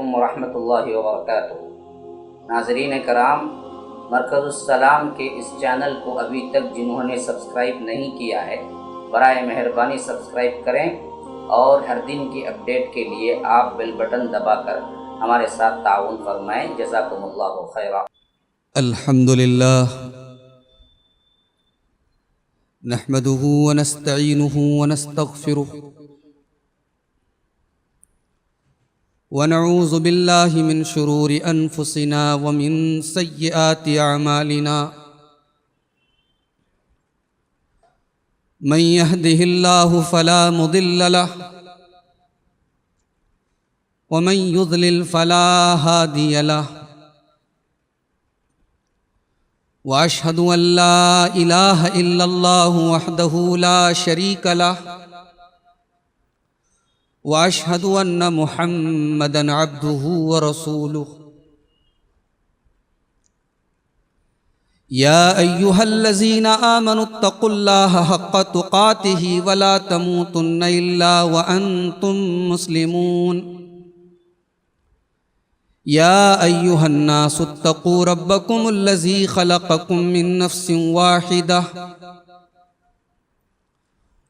अलैकुम वरहमतुल्लाहि वबरकातुहू। नाज़रीन कराम, मरकज़ुस्सलाम के इस चैनल को अभी तक जिन्होंने सब्सक्राइब नहीं किया है, बराए मेहरबानी सब्सक्राइब करें और हर दिन की अपडेट के लिए आप बेल बटन दबाकर हमारे साथ ताउन फरमाएं। जज़ाकुमुल्लाहु खैरा। अल्हम्दुलिल्लाह नहमदुहु व नस्तईनुहु व नस्तगफिरुहु व नऊज़ु बिल्लाहि मिन शुरूरि अनफुसिना व मिन सय्यिआति अअमालिना। मन यहदिहिल्लाहु फला मुदिल्ल लहु व मन युद्लिल फला हादिय लहु। व अशहदु अल्ला इलाहा इल्लल्लाहु वहदहु ला शरीक लहु व अशहदु अन्न मुहम्मदन अब्दुहु व रसूलुहु। या अय्युहल्लज़ीना आमनुत्तक़ुल्लाहा हक़्क़ तुक़ातिही व ला तमूतुन्न इल्ला व अंतुम मुस्लिमून। या अय्युहन्नासुत्तक़ू रब्बकुमुल्लज़ी ख़लक़कुम मिन नफ़्सिन वाहिदह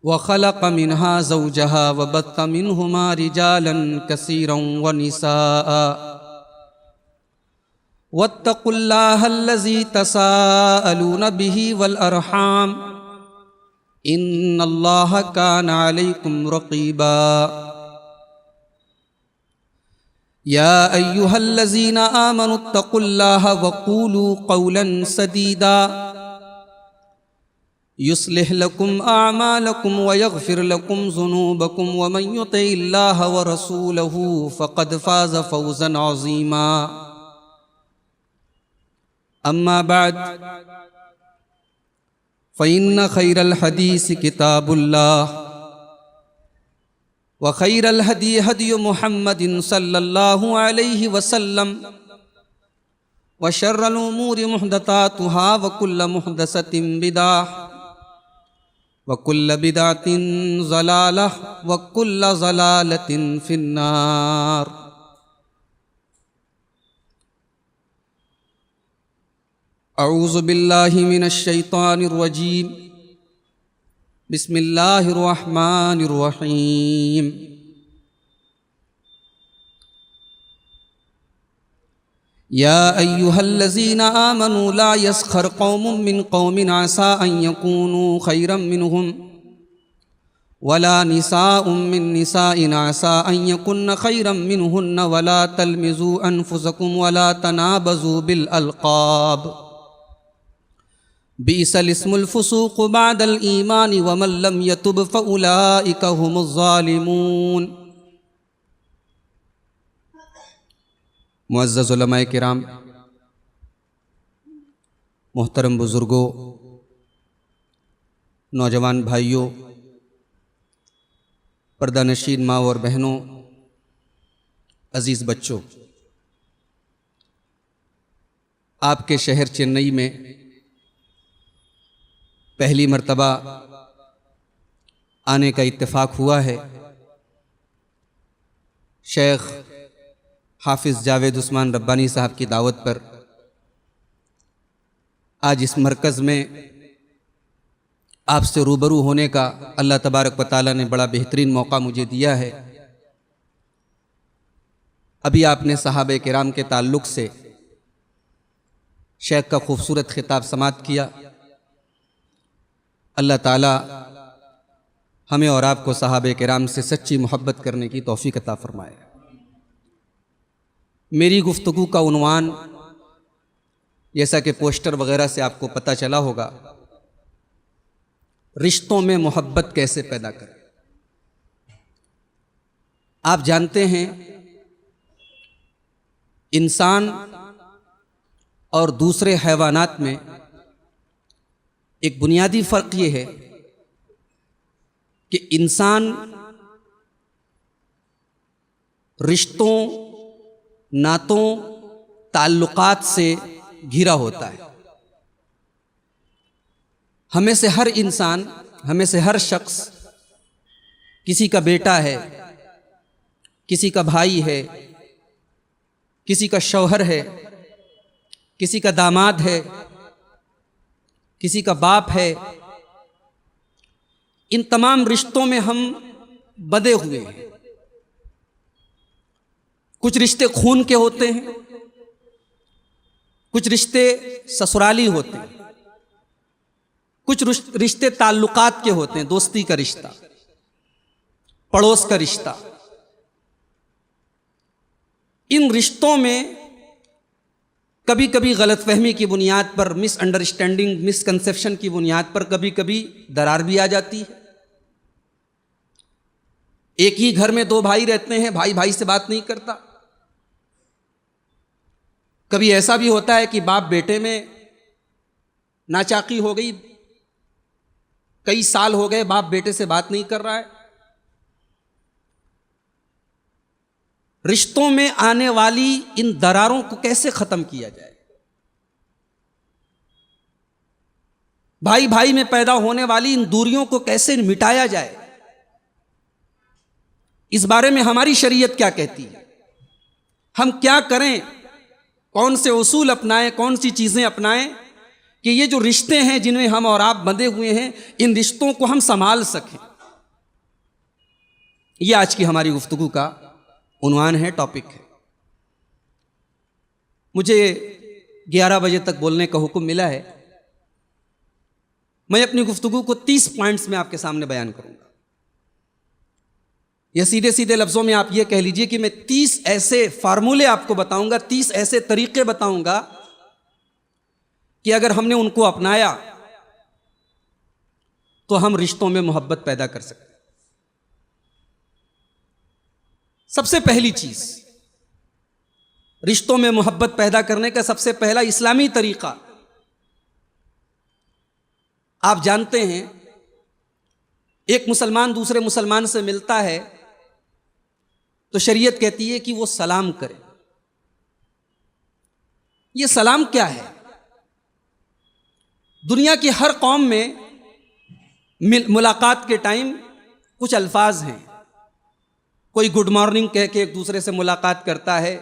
व ख़लक़ मिन्हा ज़ौजहा व बत्त मिन्हुमा रिजालन कसीरन व निसाअ वत्तक़ुल्लाहल्लज़ी तसाअलून बिही वल अरहाम इन्नल्लाहा काना अलैकुम रक़ीबा। या अय्युहल्लज़ीना आमनुत्तक़ुल्लाहा वक़ूलू क़ौलन सदीदा युस्लिह लकुम आमालकुम व यग़फ़िर लकुम ज़ुनूबकुम व मन युतिइल्लाहा व रसूलहू फ़क़द फ़ाज़ फ़ौज़न अज़ीमा। अम्मा बअद फ़इन्न ख़ैरल हदीस किताबुल्लाह व खैरल हदी हदी मुहम्मदिन सल्लल्लाहु अलैहि वसल्लम व शर्रल उमूरि मुहदसातुहा व कुल्ल मुहदसतिन बिदअह व कुल्ल बिदअतिन ज़लालह व कुल्ल ज़लालतिन फिन्नार। अऊज़ु बिल्लाहि मिनश शैतानिर रजीम। बिस्मिल्लाहिर रहमानिर रहीम। या अय्युहल्लज़ीना आमनू ला यस्खर कौमुम मिन कौमिन असा अन यकूनू खैरम मिनहुम वला निसाउम मिन निसाइन असा अन यकुन्न खैरम मिनहुन्न वला तलमिज़ू अनफुसकुम वला तनाबज़ू बिल अलक़ाब बिइसल इस्मुल फ़ुसूक़ बअदल ईमान व मन लम यतुब फ़उलाइका हुमुज़ ज़ालिमून। मुअज़्ज़ज़ उलमाए किराम, मोहतरम बुज़ुर्गों, नौजवान भाइयों, पर्दानशीन माँ और बहनों, अज़ीज़ बच्चों, आपके शहर चेन्नई में पहली मर्तबा आने का इत्तेफाक हुआ है। शेख हाफिज़ जावेद उस्मान रब्बानी साहब की दावत पर आज इस मरकज़ में आपसे रूबरू होने का अल्लाह तबारक व तआला ने बड़ा बेहतरीन मौका मुझे दिया है। अभी आपने सहाबे किराम के ताल्लुक़ से शेख का खूबसूरत खिताब समाअत किया। अल्लाह ताला हमें और आपको सहाबे किराम से सच्ची मोहब्बत करने की तौफ़ीक़ अता फ़रमाए। मेरी गुफ्तगू का उन्वान, जैसा कि पोस्टर वगैरह से आपको पता चला होगा, रिश्तों में मोहब्बत कैसे पैदा करें। आप जानते हैं इंसान और दूसरे हैवानात में एक बुनियादी फ़र्क ये है कि इंसान रिश्तों, नातों, ताल्लुकात से घिरा होता है। हमें से हर इंसान, हमें से हर शख्स, किसी का बेटा है, किसी का भाई है, किसी का शौहर है, किसी का दामाद है, किसी का बाप है, इन तमाम रिश्तों में हम बंधे हुए हैं। कुछ रिश्ते खून के होते हैं, कुछ रिश्ते ससुराली होते हैं, कुछ रिश्ते ताल्लुकात के होते हैं, दोस्ती का रिश्ता, पड़ोस का रिश्ता। इन रिश्तों में कभी कभी गलतफहमी की बुनियाद पर, मिसअंडरस्टैंडिंग, मिसकंसेप्शन की बुनियाद पर कभी कभी दरार भी आ जाती है। एक ही घर में दो भाई रहते हैं, भाई भाई से बात नहीं करता। कभी ऐसा भी होता है कि बाप बेटे में नाचाकी हो गई, कई साल हो गए बाप बेटे से बात नहीं कर रहा है। रिश्तों में आने वाली इन दरारों को कैसे खत्म किया जाए? भाई भाई में पैदा होने वाली इन दूरियों को कैसे मिटाया जाए? इस बारे में हमारी शरीयत क्या कहती है? हम क्या करें? कौन से उसूल अपनाएं, कौन सी चीजें अपनाएं कि ये जो रिश्ते हैं जिनमें हम और आप बंधे हुए हैं, इन रिश्तों को हम संभाल सकें। ये आज की हमारी गुफ्तगू का उन्वान है, टॉपिक है। मुझे 11 बजे तक बोलने का हुक्म मिला है। मैं अपनी गुफ्तगू को 30 पॉइंट्स में आपके सामने बयान करूंगा। या सीधे सीधे लफ्जों में आप ये कह लीजिए कि मैं 30 ऐसे फार्मूले आपको बताऊंगा, 30 ऐसे तरीके बताऊंगा कि अगर हमने उनको अपनाया तो हम रिश्तों में मोहब्बत पैदा कर सकते हैं। सबसे पहली चीज, रिश्तों में मोहब्बत पैदा करने का सबसे पहला इस्लामी तरीका, आप जानते हैं एक मुसलमान दूसरे मुसलमान से मिलता है तो शरीयत कहती है कि वो सलाम करे। ये सलाम क्या है? दुनिया की हर कौम में मुलाकात के टाइम कुछ अल्फाज हैं। कोई गुड मॉर्निंग कह के एक दूसरे से मुलाकात करता है।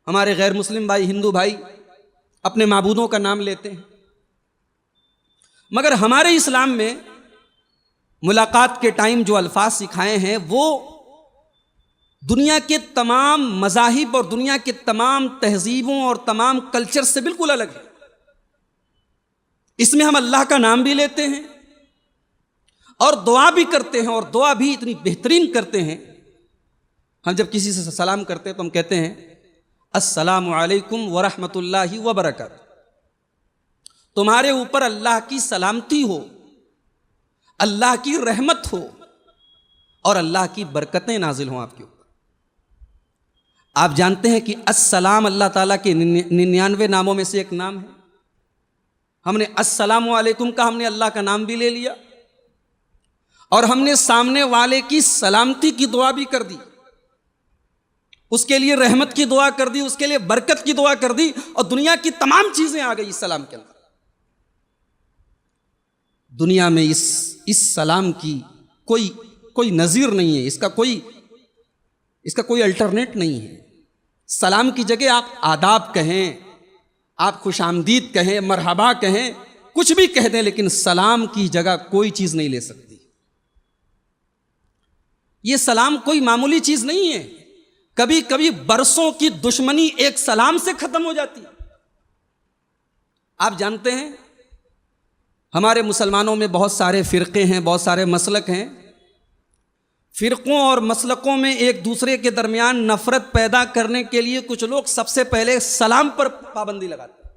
हमारे गैर मुस्लिम भाई, हिंदू भाई अपने माबूदों का नाम लेते हैं। मगर हमारे इस्लाम में मुलाकात के टाइम जो अल्फाज सिखाए हैं वो दुनिया के तमाम मज़ाहिब और दुनिया के तमाम तहजीबों और तमाम कल्चर से बिल्कुल अलग है। इसमें हम अल्लाह का नाम भी लेते हैं और दुआ भी करते हैं, और दुआ भी इतनी बेहतरीन करते हैं। हम जब किसी से सलाम करते हैं तो हम कहते हैं अस्सलामु अलैकुम व रहमतुल्लाहि व बरकातहू, तुम्हारे ऊपर अल्लाह की सलामती हो, अल्लाह की रहमत हो और अल्लाह की बरकतें नाजिल हों आपके ऊपर। आप जानते हैं कि अस्सलाम अल्लाह ताला के 99 नामों में से एक नाम है। हमने अस्सलामु अलैकुम का, हमने अल्लाह का नाम भी ले लिया और हमने सामने वाले की सलामती की दुआ भी कर दी, उसके लिए रहमत की दुआ कर दी, उसके लिए बरकत की दुआ कर दी, और दुनिया की तमाम चीजें आ गई इस सलाम के अंदर। दुनिया में इस सलाम की कोई नज़ीर नहीं है, इसका कोई अल्टरनेट नहीं है। सलाम की जगह आप आदाब कहें, आप खुशामदीद कहें, मरहबा कहें, कुछ भी कह दें, लेकिन सलाम की जगह कोई चीज नहीं ले सकती। यह सलाम कोई मामूली चीज नहीं है। कभी कभी बरसों की दुश्मनी एक सलाम से खत्म हो जाती है। आप जानते हैं हमारे मुसलमानों में बहुत सारे फ़िरक़े हैं, बहुत सारे मसलक हैं। फ़िरक़ों और मसलकों में एक दूसरे के दरमियान नफ़रत पैदा करने के लिए कुछ लोग सबसे पहले सलाम पर पाबंदी लगाते हैं।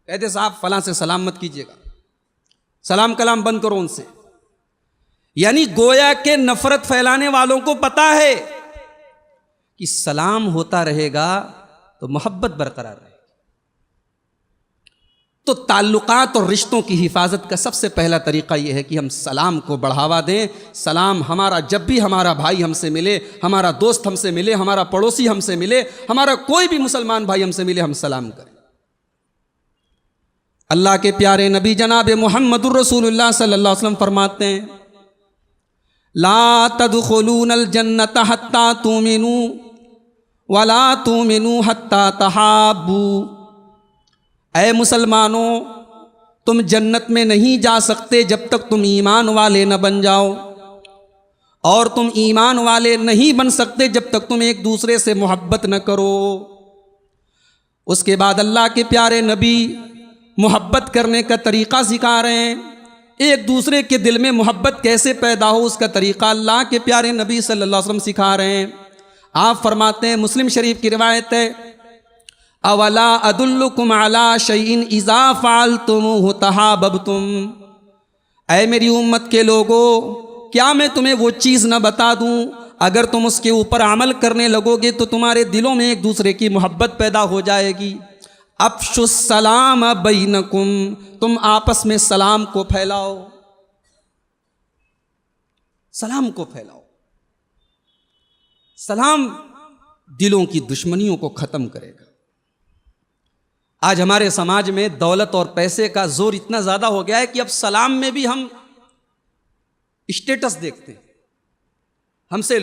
कहते साहब फलां से सलाम मत कीजिएगा, सलाम कलाम बंद करो उनसे। यानी गोया के नफ़रत फैलाने वालों को पता है कि सलाम होता रहेगा तो मोहब्बत बरकरार रहेगी। तो ताल्लुकात और रिश्तों की हिफाजत का सबसे पहला तरीका यह है कि हम सलाम को बढ़ावा दें। सलाम हमारा, जब भी हमारा भाई हमसे मिले, हमारा दोस्त हमसे मिले, हमारा पड़ोसी हमसे मिले, हमारा कोई भी मुसलमान भाई हमसे मिले, हम सलाम करें। अल्लाह के प्यारे नबी जनाब मुहम्मदुर रसूलुल्लाह सल्लल्लाहु अलैहि वसल्लम फरमाते हैं, ला तदखुलूनल जन्नत हत्ता तुमिनू वला तुमिनु हत्ता तहाबू, ऐ मुसलमानों तुम जन्नत में नहीं जा सकते जब तक तुम ईमान वाले न बन जाओ, और तुम ईमान वाले नहीं बन सकते जब तक तुम एक दूसरे से मोहब्बत न करो। उसके बाद अल्लाह के प्यारे नबी मोहब्बत करने का तरीक़ा सिखा रहे हैं। एक दूसरे के दिल में मोहब्बत कैसे पैदा हो उसका तरीक़ा अल्लाह के प्यारे नबी सल्लल्लाहु अलैहि वसल्लम सिखा रहे हैं। आप फरमाते हैं, मुस्लिम शरीफ की रिवायत है, अवला अदुल्लुकुम अला शैइन इज़ा फ़अलतुमूहु तहाबबतुम, ऐ मेरी उम्मत के लोगों, क्या मैं तुम्हें वो चीज़ न बता दूं, अगर तुम उसके ऊपर अमल करने लगोगे तो तुम्हारे दिलों में एक दूसरे की मोहब्बत पैदा हो जाएगी। अफ़शुस सलाम बैनकुम, तुम आपस में सलाम को फैलाओ, सलाम को फैलाओ। सलाम दिलों की दुश्मनियों को ख़त्म करेगा। आज हमारे समाज में दौलत और पैसे का जोर इतना ज़्यादा हो गया है कि अब सलाम में भी हम स्टेटस देखते हैं। हमसे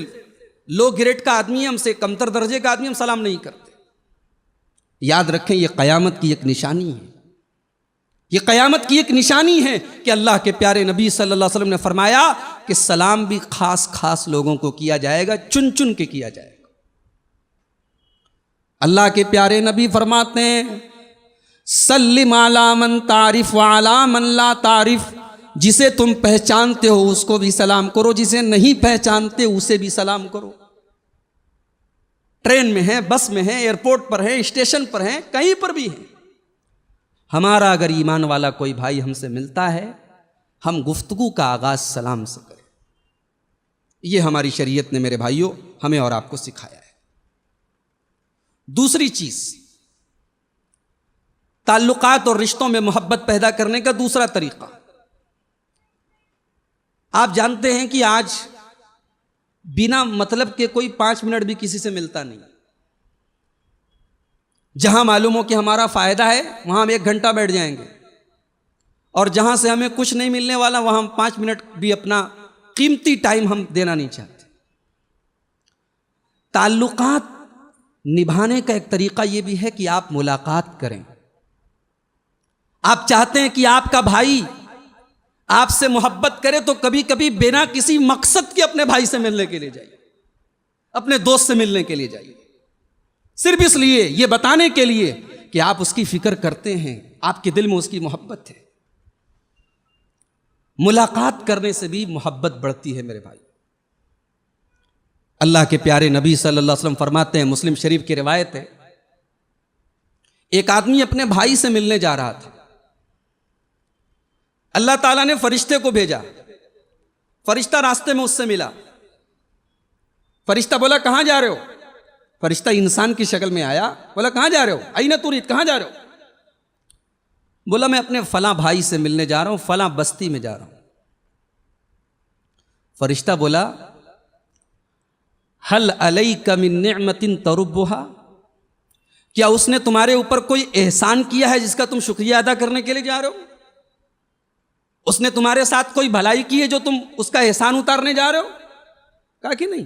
लो ग्रेड का आदमी है, हमसे कमतर दर्जे का आदमी, हम सलाम नहीं करते। याद रखें, यह क़यामत की एक निशानी है। ये क़यामत की एक निशानी है कि अल्लाह के प्यारे नबी सल्लल्लाहु अलैहि वसल्लम ने फरमाया कि सलाम भी खास खास लोगों को किया जाएगा, चुन चुन के किया जाएगा। अल्लाह के प्यारे नबी फरमाते हैं, सल्लिम अला मन तारिफ व अला मन ला तारिफ, जिसे तुम पहचानते हो उसको भी सलाम करो, जिसे नहीं पहचानते उसे भी सलाम करो। ट्रेन में है, बस में है, एयरपोर्ट पर है, स्टेशन पर है, कहीं पर भी है, हमारा अगर ईमान वाला कोई भाई हमसे मिलता है, हम गुफ्तगू का आगाज सलाम से करें। यह हमारी शरीयत ने मेरे भाइयों हमें और आपको सिखाया है। दूसरी चीज, ताल्लुकात और रिश्तों में मोहब्बत पैदा करने का दूसरा तरीका। आप जानते हैं कि आज बिना मतलब के कोई 5 मिनट भी किसी से मिलता नहीं। जहां मालूम हो कि हमारा फायदा है वहां हम 1 घंटा बैठ जाएंगे, और जहां से हमें कुछ नहीं मिलने वाला वहां हम 5 मिनट भी अपना कीमती टाइम हम देना नहीं चाहते। ताल्लुकात निभाने का एक तरीका यह भी है कि आप मुलाकात करें। आप चाहते हैं कि आपका भाई आपसे मोहब्बत करे तो कभी कभी बिना किसी मकसद के अपने भाई से मिलने के लिए जाइए, अपने दोस्त से मिलने के लिए जाइए, सिर्फ इसलिए, ये बताने के लिए कि आप उसकी फिक्र करते हैं, आपके दिल में उसकी मोहब्बत है। मुलाकात करने से भी मोहब्बत बढ़ती है मेरे भाई। अल्लाह के प्यारे नबी सल्लल्लाहु अलैहि वसल्लम फरमाते हैं, मुस्लिम शरीफ की रिवायत है, एक आदमी अपने भाई से मिलने जा रहा था। अल्लाह ताला ने फरिश्ते को भेजा, फरिश्ता रास्ते में उससे मिला। फरिश्ता बोला, कहां जा रहे हो? फरिश्ता इंसान की शक्ल में आया, बोला, कहां जा रहे हो? अईना तुरीद, कहां जा रहे हो? बोला, मैं अपने फला भाई से मिलने जा रहा हूं, फला बस्ती में जा रहा हूं। फरिश्ता बोला, हल अलैका मिन निअमतिन तरुब्बुहा, क्या उसने तुम्हारे ऊपर कोई एहसान किया है जिसका तुम शुक्रिया अदा करने के लिए जा रहे हो? उसने तुम्हारे साथ कोई भलाई की है जो तुम उसका एहसान उतारने जा रहे हो? कहा कि नहीं,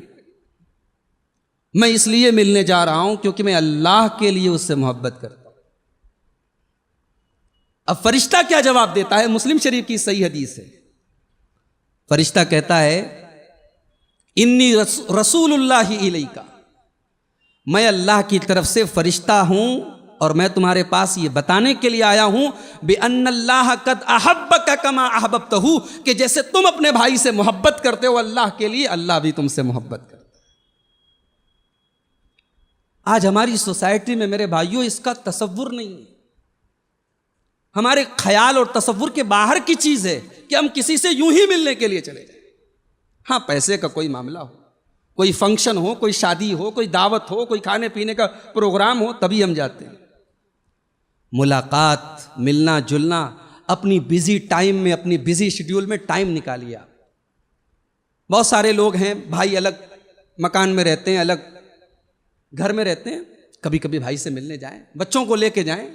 मैं इसलिए मिलने जा रहा हूं क्योंकि मैं अल्लाह के लिए उससे मोहब्बत करता हूं। अब फरिश्ता क्या जवाब देता है? मुस्लिम शरीफ की सही हदीस है। फरिश्ता कहता है, इन्नी रसूलुल्लाहि इलैका, मैं अल्लाह की तरफ से फरिश्ता हूं और मैं तुम्हारे पास ये बताने के लिए आया हूं बिअन्नल्लाह कद अहब्बका कमा अहबब्तहू, कि जैसे तुम अपने भाई से मोहब्बत करते हो अल्लाह के लिए, अल्लाह भी तुमसे मोहब्बत करता है। आज हमारी सोसाइटी में मेरे भाइयों इसका तसव्वुर नहीं है। हमारे ख्याल और तसव्वुर के बाहर की चीज है कि हम किसी से यूं ही मिलने के लिए चले जाए। हाँ, पैसे का कोई मामला हो, कोई फंक्शन हो, कोई शादी हो, कोई दावत हो, कोई खाने पीने का प्रोग्राम हो, तभी हम जाते हैं। मुलाकात, मिलना जुलना, अपनी बिजी टाइम में, अपनी बिजी शेड्यूल में टाइम निकालिए आप। बहुत सारे लोग हैं, भाई अलग मकान में रहते हैं, अलग घर में रहते हैं, कभी कभी भाई से मिलने जाएं, बच्चों को लेके जाएं।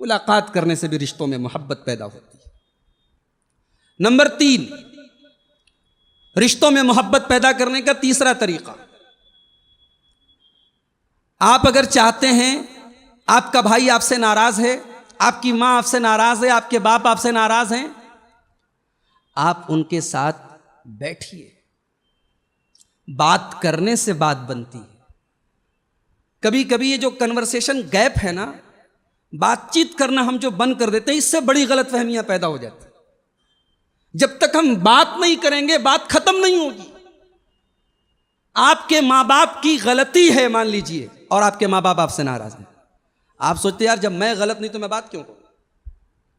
मुलाकात करने से भी रिश्तों में मोहब्बत पैदा होती है। नंबर 3, रिश्तों में मोहब्बत पैदा करने का तीसरा तरीका, आप अगर चाहते हैं आपका भाई आपसे नाराज है, आपकी मां आपसे नाराज है, आपके बाप आपसे नाराज हैं, आप उनके साथ बैठिए। बात करने से बात बनती है। कभी कभी ये जो कन्वर्सेशन गैप है ना, बातचीत करना हम जो बंद कर देते हैं, इससे बड़ी गलतफहमियां पैदा हो जाती हैं। जब तक हम बात नहीं करेंगे बात खत्म नहीं होगी। आपके मां बाप की गलती है मान लीजिए, और आपके मां बाप आपसे नाराज हैं। आप सोचते यार जब मैं गलत नहीं तो मैं बात क्यों करूं,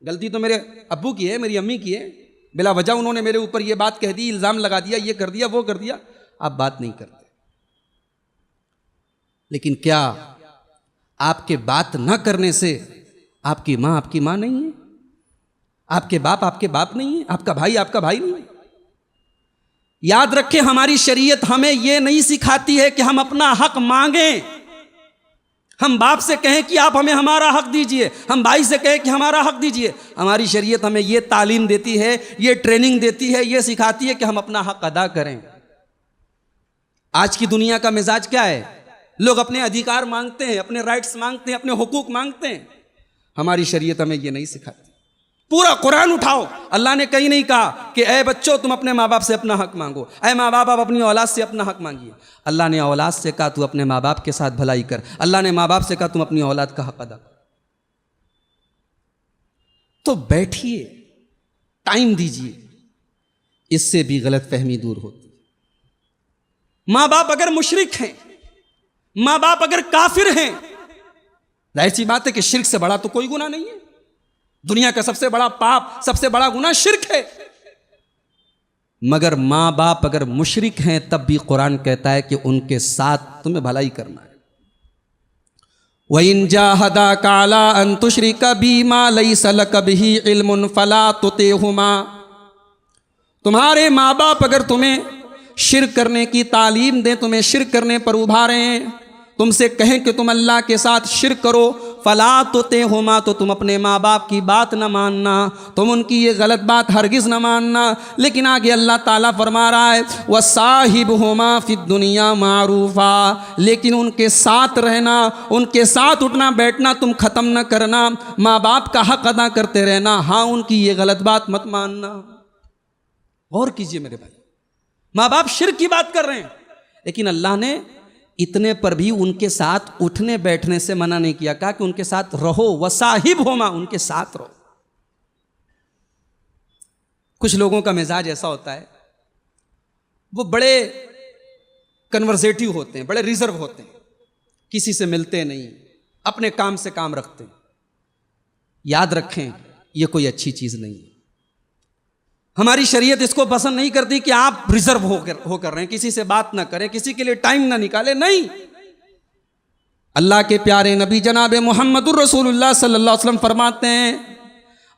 गलती तो मेरे अब्बू की है, मेरी अम्मी की है, बिला वजह उन्होंने मेरे ऊपर ये बात कह दी, इल्जाम लगा दिया, ये कर दिया वो कर दिया। आप बात नहीं करते। लेकिन क्या आपके बात न करने से आपकी मां नहीं है, आपके बाप नहीं है, आपका भाई नहीं है? याद रखें, हमारी शरीयत हमें यह नहीं सिखाती है कि हम अपना हक मांगें। हम बाप से कहें कि आप हमें हमारा हक दीजिए, हम भाई से कहें कि हमारा हक दीजिए। हमारी शरीयत हमें यह तालीम देती है, यह ट्रेनिंग देती है, यह सिखाती है कि हम अपना हक अदा करें। आज की दुनिया का मिजाज क्या है? लोग अपने अधिकार मांगते हैं, अपने राइट्स मांगते हैं, अपने हुकूक मांगते हैं। हमारी शरीयत हमें यह नहीं सिखाती। पूरा कुरान उठाओ, अल्लाह ने कहीं नहीं कहा कि ऐ बच्चों तुम अपने माँ बाप से अपना हक मांगो, ऐ माँ बाप आप अपनी औलाद से अपना हक मांगिए। अल्लाह ने औलाद से कहा तू अपने माँ बाप के साथ भलाई कर। अल्लाह ने माँ बाप से कहा तुम अपनी औलाद का हक अदा कर। तो बैठिए, टाइम दीजिए, इससे भी गलत फहमी दूर होती है। माँ बाप अगर मुशरिक हैं, माँ बाप अगर काफिर हैं, जाहिर सी बात है कि शिर्क से बड़ा तो कोई गुनाह नहीं है। दुनिया का सबसे बड़ा पाप, सबसे बड़ा गुनाह शिर्क है। मगर मां बाप अगर मुशरिक हैं तब भी कुरान कहता है कि उनके साथ तुम्हें भलाई करना है। वइन जाहदाका अला अन तुशरिका बिमा लैसा लक बिही इल्मुन फला तुतिहुमा। तुम्हारे माँ बाप अगर तुम्हें शिर्क करने की तालीम दें, तुम्हें शिर्क करने पर उभारें, तुमसे कहें कि तुम अल्लाह के साथ शिर्क करो, फला तुतिहुमा, तो तुम अपने माँ बाप की बात न मानना, तुम उनकी ये गलत बात हरगिज़ न मानना। लेकिन आगे अल्लाह ताला फरमा रहा है वसाहिबहुमा फिद दुनिया मारूफा, लेकिन उनके साथ रहना, उनके साथ उठना बैठना तुम ख़त्म न करना, माँ बाप का हक अदा करते रहना। हाँ, उनकी ये गलत बात मत मानना। गौर कीजिए मेरे भाई, माँ बाप शिर्क की बात कर रहे हैं, लेकिन अल्लाह ने इतने पर भी उनके साथ उठने बैठने से मना नहीं किया। कहा कि उनके साथ रहो, वसाहिबहुमा, उनके साथ रहो। कुछ लोगों का मिजाज ऐसा होता है, वो बड़े कन्वर्सेटिव होते हैं, बड़े रिजर्व होते हैं, किसी से मिलते नहीं, अपने काम से काम रखते हैं। याद रखें, ये कोई अच्छी चीज नहीं है। हमारी शरीयत इसको पसंद नहीं करती कि आप रिजर्व होकर रहें, किसी से बात ना करें, किसी के लिए टाइम ना निकालें। नहीं, अल्लाह के प्यारे नबी जनाब मुहम्मदुर रसूलुल्लाह सल्लल्लाहु अलैहि वसल्लम फरमाते हैं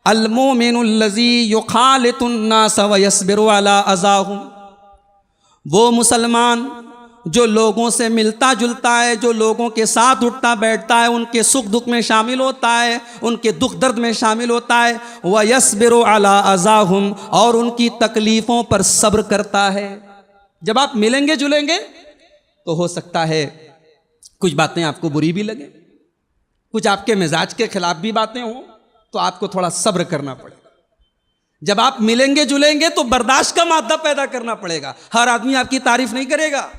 अल मोमिनुल्लज़ी युखालितुन नास व यस्बिरु अला अज़ाहुम। वो मुसलमान जो लोगों से मिलता जुलता है, जो लोगों के साथ उठता बैठता है, उनके सुख दुख में शामिल होता है, उनके दुख दर्द में शामिल होता है, व यस्बिरु अला अज़ाहुम, और उनकी तकलीफ़ों पर सब्र करता है। जब आप मिलेंगे जुलेंगे तो हो सकता है कुछ बातें आपको बुरी भी लगे, कुछ आपके मिजाज के खिलाफ भी बातें हों, तो आपको थोड़ा सब्र करना पड़ेगा। जब आप मिलेंगे जुलेंगे तो बर्दाश्त का मादा पैदा करना पड़ेगा। हर आदमी आपकी तारीफ नहीं करेगा।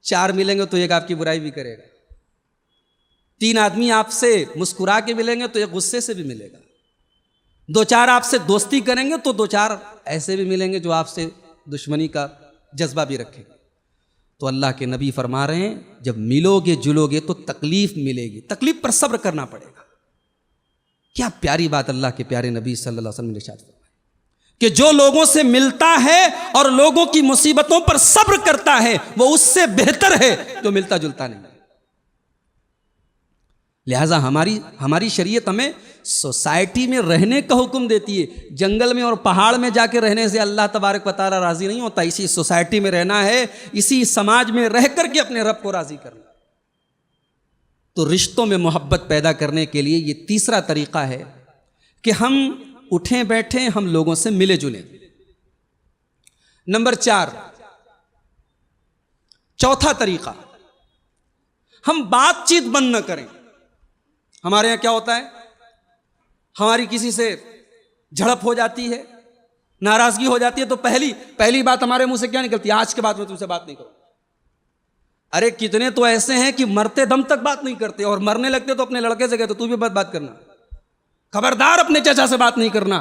4 मिलेंगे तो एक आपकी बुराई भी करेगा। 3 आदमी आपसे मुस्कुरा के मिलेंगे तो एक गुस्से से भी मिलेगा। 2-4 आपसे दोस्ती करेंगे तो 2-4 ऐसे भी मिलेंगे जो आपसे दुश्मनी का जज्बा भी रखेंगे। तो अल्लाह के नबी फरमा रहे हैं जब मिलोगे जुलोगे तो तकलीफ मिलेगी, तकलीफ पर सब्र करना पड़ेगा। क्या प्यारी बात अल्लाह के प्यारे नबी सल्लल्लाहु अलैहि वसल्लम ने इरशाद फरमाया कि जो लोगों से मिलता है और लोगों की मुसीबतों पर सब्र करता है वो उससे बेहतर है जो मिलता जुलता नहीं। लिहाजा हमारी शरीयत हमें सोसाइटी में रहने का हुक्म देती है। जंगल में और पहाड़ में जाके रहने से अल्लाह तबारक व तआला राजी नहीं होता। इसी सोसाइटी में रहना है, इसी समाज में रह करके अपने रब को राजी करना। तो रिश्तों में मोहब्बत पैदा करने के लिए ये तीसरा तरीका है कि हम उठें बैठें, हम लोगों से मिले जुलें। नंबर 4, चौथा तरीका, हम बातचीत बंद न करें। हमारे यहाँ क्या होता है, हमारी किसी से झड़प हो जाती है, नाराजगी हो जाती है, तो पहली बात हमारे मुंह से क्या निकलती है, आज के बाद मैं तुमसे बात नहीं करूं। अरे कितने तो ऐसे हैं कि मरते दम तक बात नहीं करते, और मरने लगते तो अपने लड़के से कहते तू भी बात करना, खबरदार अपने चाचा से बात नहीं करना,